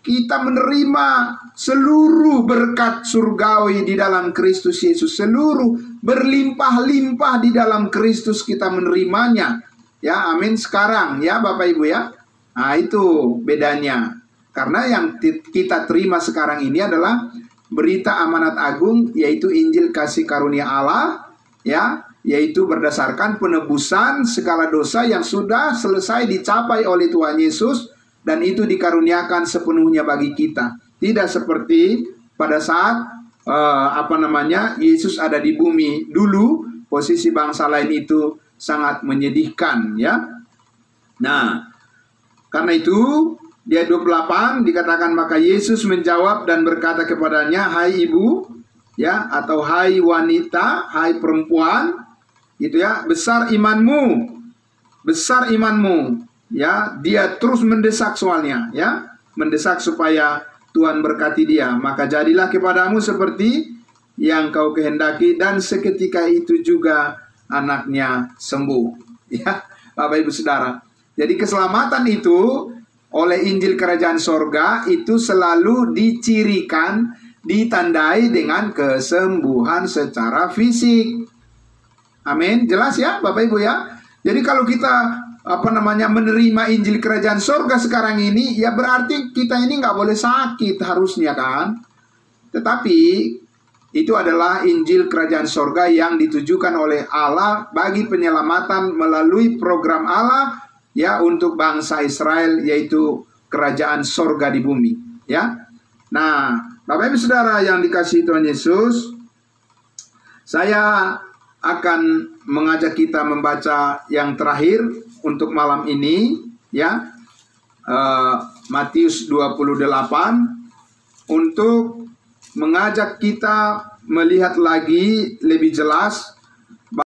Kita menerima seluruh berkat surgawi di dalam Kristus Yesus. Seluruh berlimpah-limpah di dalam Kristus kita menerimanya. Ya, amin sekarang ya Bapak Ibu ya. Nah, itu bedanya. Karena yang kita terima sekarang ini adalah berita amanat agung, yaitu Injil kasih karunia Allah, ya, yaitu berdasarkan penebusan segala dosa yang sudah selesai dicapai oleh Tuhan Yesus, dan itu dikaruniakan sepenuhnya bagi kita. Tidak seperti pada saat Yesus ada di bumi dulu, posisi bangsa lain itu sangat menyedihkan ya. Nah, karena itu di ayat 28 dikatakan, maka Yesus menjawab dan berkata kepadanya, hai ibu, ya, atau hai wanita, hai perempuan, gitu ya, besar imanmu, besar imanmu. Ya, dia terus mendesak soalnya, ya, mendesak supaya Tuhan berkati dia. Maka jadilah kepadamu seperti yang kau kehendaki, dan seketika itu juga anaknya sembuh. Ya, Bapak Ibu Saudara. Jadi keselamatan itu oleh Injil Kerajaan Sorga itu selalu dicirikan, ditandai dengan kesembuhan secara fisik. Amin, jelas ya Bapak Ibu ya. Jadi kalau kita menerima Injil Kerajaan Sorga sekarang ini, ya berarti kita ini nggak boleh sakit harusnya kan. Tetapi itu adalah Injil Kerajaan Sorga yang ditujukan oleh Allah bagi penyelamatan melalui program Allah ya untuk bangsa Israel, yaitu Kerajaan Sorga di bumi ya. Nah, Bapak Ibu Saudara yang dikasihi Tuhan Yesus, saya akan mengajak kita membaca yang terakhir untuk malam ini ya, Matius 28, untuk mengajak kita melihat lagi lebih jelas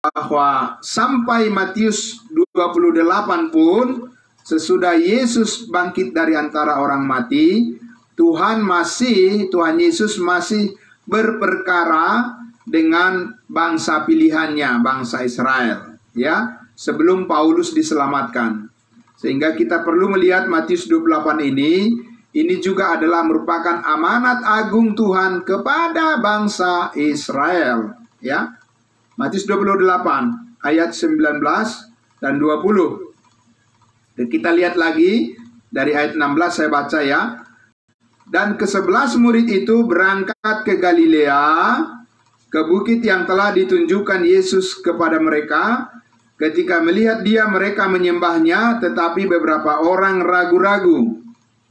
bahwa sampai Matius 28 pun, sesudah Yesus bangkit dari antara orang mati, Tuhan Yesus masih berperkara dengan bangsa pilihannya, bangsa Israel ya, sebelum Paulus diselamatkan. Sehingga kita perlu melihat Matius 28 ini juga adalah merupakan amanat agung Tuhan kepada bangsa Israel ya. Matius 28 ayat 19 dan 20. Dan kita lihat lagi dari ayat 16, saya baca ya. Dan ke-11 murid itu berangkat ke Galilea, ke bukit yang telah ditunjukkan Yesus kepada mereka. Ketika melihat dia, mereka menyembahnya, tetapi beberapa orang ragu-ragu.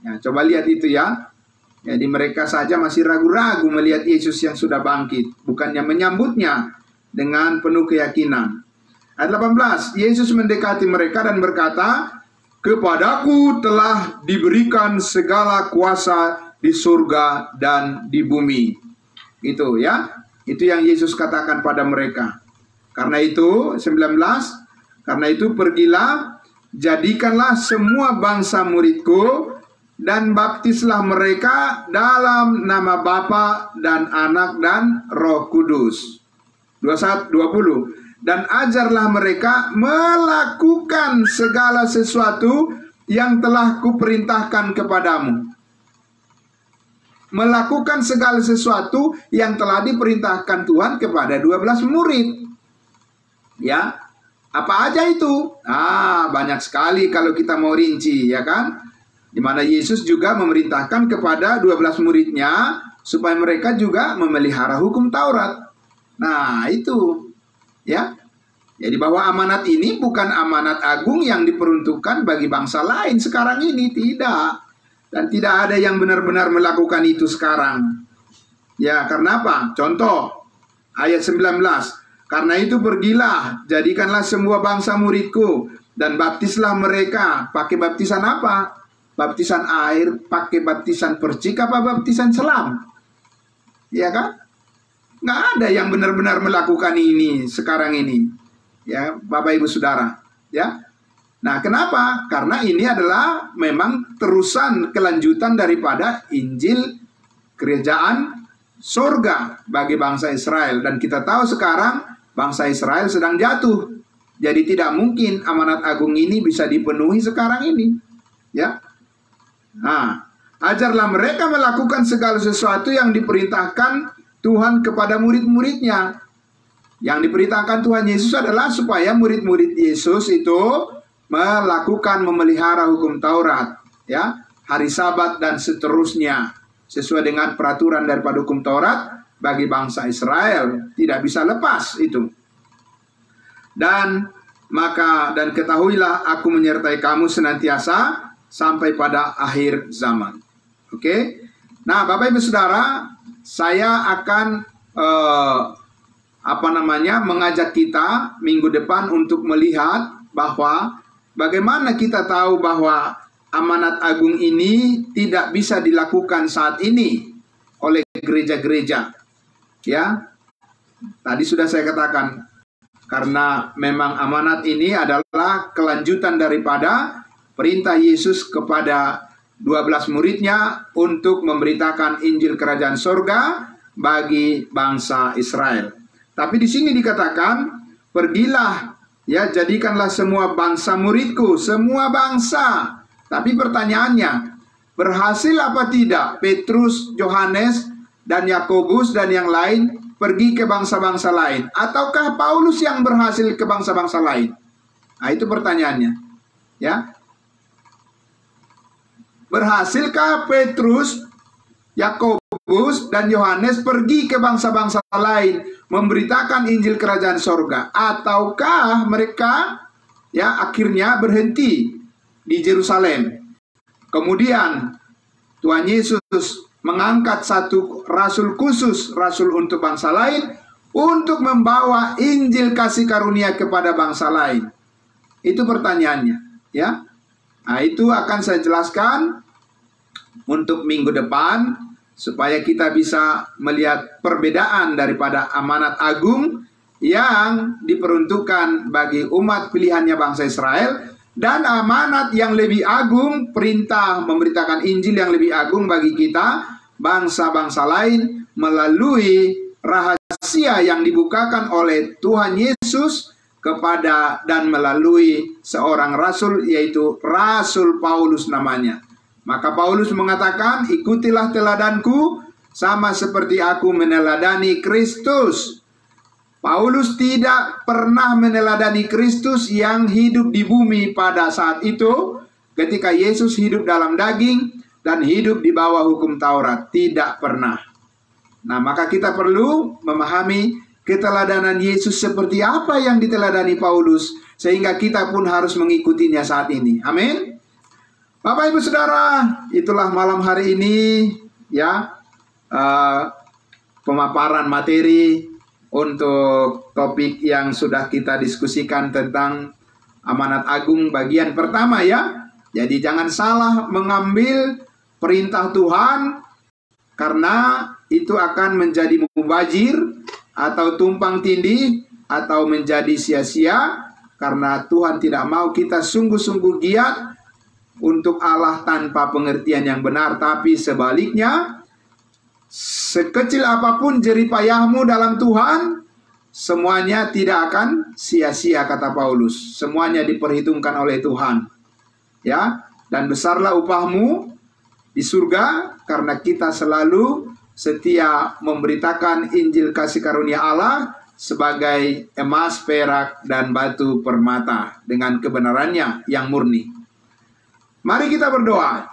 Ya, coba lihat itu ya. Jadi mereka saja masih ragu-ragu melihat Yesus yang sudah bangkit, bukannya menyambutnya dengan penuh keyakinan. Ayat 18, Yesus mendekati mereka dan berkata, kepadaku telah diberikan segala kuasa di surga dan di bumi. Itu ya. Itu yang Yesus katakan pada mereka. Karena itu, 19, karena itu pergilah, jadikanlah semua bangsa muridku, dan baptislah mereka dalam nama Bapa dan Anak dan Roh Kudus. 20, dan ajarlah mereka melakukan segala sesuatu yang telah kuperintahkan kepadamu. Melakukan segala sesuatu yang telah diperintahkan Tuhan kepada 12 murid. Ya. Apa aja itu? Banyak sekali kalau kita mau rinci, ya kan? Di mana Yesus juga memerintahkan kepada 12 muridnya supaya mereka juga memelihara hukum Taurat. Nah, itu ya. Jadi bahwa amanat ini bukan amanat agung yang diperuntukkan bagi bangsa lain sekarang ini, tidak. Dan tidak ada yang benar-benar melakukan itu sekarang. Ya, karena apa? Contoh ayat 19. Karena itu pergilah, jadikanlah semua bangsa muridku dan baptislah mereka. Pakai baptisan apa? Baptisan air, pakai baptisan percik apa baptisan selam? Ya kan? Nggak ada yang benar-benar melakukan ini sekarang ini. Ya, Bapak Ibu Saudara, ya. Nah, kenapa? Karena ini adalah memang terusan kelanjutan daripada Injil kerajaan surga bagi bangsa Israel, dan kita tahu sekarang bangsa Israel sedang jatuh. Jadi tidak mungkin amanat agung ini bisa dipenuhi sekarang ini. Ya. Nah, ajarlah mereka melakukan segala sesuatu yang diperintahkan Tuhan kepada murid-muridnya. Yang diperintahkan Tuhan Yesus adalah supaya murid-murid Yesus itu melakukan memelihara hukum Taurat, ya, hari Sabat dan seterusnya, sesuai dengan peraturan daripada hukum Taurat bagi bangsa Israel, tidak bisa lepas itu. Dan ketahuilah aku menyertai kamu senantiasa sampai pada akhir zaman. Oke. Nah, Bapak Ibu Saudara, saya akan mengajak kita minggu depan untuk melihat bahwa bagaimana kita tahu bahwa amanat agung ini tidak bisa dilakukan saat ini oleh gereja-gereja. Ya, tadi sudah saya katakan, karena memang amanat ini adalah kelanjutan daripada perintah Yesus kepada 12 muridnya untuk memberitakan Injil Kerajaan Sorga bagi bangsa Israel. Tapi di sini dikatakan, pergilah, ya, jadikanlah semua bangsa muridku, semua bangsa. Tapi pertanyaannya, berhasil apa tidak Petrus, Yohanes, dan Yakobus dan yang lain pergi ke bangsa-bangsa lain? Ataukah Paulus yang berhasil ke bangsa-bangsa lain? Nah, itu pertanyaannya. Ya. Berhasilkah Petrus, Yakobus, dan Yohanes pergi ke bangsa-bangsa lain memberitakan Injil Kerajaan Sorga? Ataukah mereka akhirnya berhenti di Yerusalem? Kemudian Tuhan Yesus mengangkat satu rasul khusus, rasul untuk bangsa lain, untuk membawa Injil kasih karunia kepada bangsa lain. Itu pertanyaannya, ya. Nah, itu akan saya jelaskan untuk minggu depan, supaya kita bisa melihat perbedaan daripada amanat agung yang diperuntukkan bagi umat pilihannya bangsa Israel, dan amanat yang lebih agung, perintah memberitakan Injil yang lebih agung bagi kita, bangsa-bangsa lain, melalui rahasia yang dibukakan oleh Tuhan Yesus kepada dan melalui seorang rasul, yaitu Rasul Paulus namanya. Maka Paulus mengatakan, ikutilah teladanku sama seperti aku meneladani Kristus. Paulus tidak pernah meneladani Kristus yang hidup di bumi pada saat itu, ketika Yesus hidup dalam daging dan hidup di bawah hukum Taurat. Tidak pernah. Nah, maka kita perlu memahami keteladanan Yesus seperti apa yang diteladani Paulus, sehingga kita pun harus mengikutinya saat ini. Amin. Bapak Ibu Saudara, itulah malam hari ini, ya, pemaparan materi untuk topik yang sudah kita diskusikan tentang amanat agung bagian pertama, ya. Jadi jangan salah mengambil perintah Tuhan, karena itu akan menjadi mubazir atau tumpang tindih atau menjadi sia-sia, karena Tuhan tidak mau kita sungguh-sungguh giat untuk Allah tanpa pengertian yang benar. Tapi sebaliknya, sekecil apapun jeripayahmu dalam Tuhan, semuanya tidak akan sia-sia, kata Paulus. Semuanya diperhitungkan oleh Tuhan, ya. Dan besarlah upahmu di surga, karena kita selalu setia memberitakan Injil kasih karunia Allah sebagai emas, perak, dan batu permata dengan kebenarannya yang murni. Mari kita berdoa.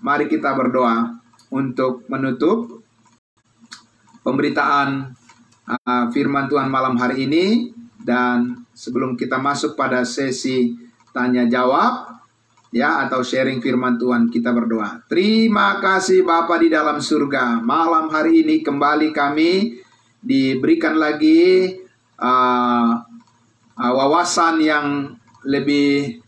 Mari kita berdoa untuk menutup pemberitaan firman Tuhan malam hari ini. Dan sebelum kita masuk pada sesi tanya jawab, ya, atau sharing firman Tuhan, kita berdoa. Terima kasih Bapa di dalam surga. Malam hari ini kembali kami diberikan lagi wawasan yang lebih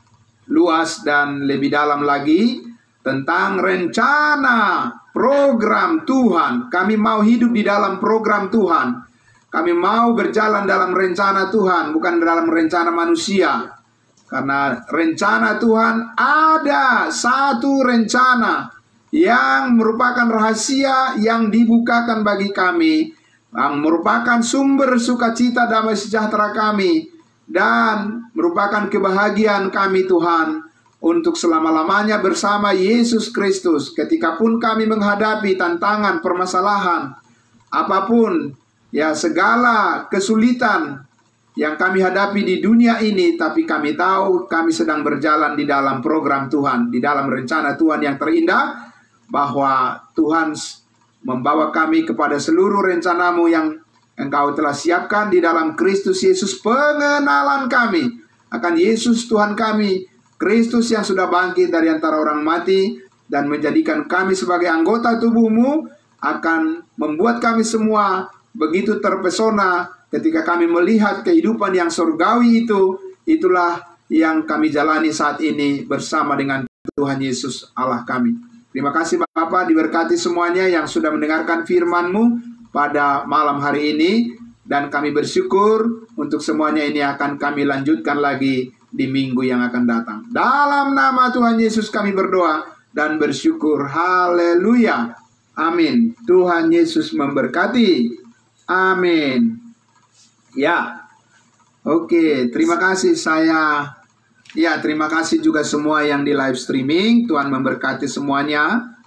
luas dan lebih dalam lagi tentang rencana program Tuhan. Kami mau hidup di dalam program Tuhan. Kami mau berjalan dalam rencana Tuhan, bukan dalam rencana manusia. Karena rencana Tuhan ada satu rencana yang merupakan rahasia yang dibukakan bagi kami, yang merupakan sumber sukacita damai sejahtera kami, dan merupakan kebahagiaan kami Tuhan untuk selama-lamanya bersama Yesus Kristus. Ketikapun kami menghadapi tantangan, permasalahan, apapun, ya, segala kesulitan yang kami hadapi di dunia ini, tapi kami tahu kami sedang berjalan di dalam program Tuhan, di dalam rencana Tuhan yang terindah, bahwa Tuhan membawa kami kepada seluruh rencanamu yang Engkau telah siapkan di dalam Kristus Yesus. Pengenalan kami akan Yesus Tuhan kami, Kristus yang sudah bangkit dari antara orang mati dan menjadikan kami sebagai anggota tubuhmu, akan membuat kami semua begitu terpesona ketika kami melihat kehidupan yang surgawi itu. Itulah yang kami jalani saat ini bersama dengan Tuhan Yesus Allah kami. Terima kasih Bapa, diberkati semuanya yang sudah mendengarkan firman-Mu pada malam hari ini. Dan kami bersyukur untuk semuanya ini akan kami lanjutkan lagi di minggu yang akan datang. Dalam nama Tuhan Yesus kami berdoa dan bersyukur. Haleluya. Amin. Tuhan Yesus memberkati. Amin. Ya, oke, terima kasih terima kasih juga semua yang di live streaming. Tuhan memberkati semuanya.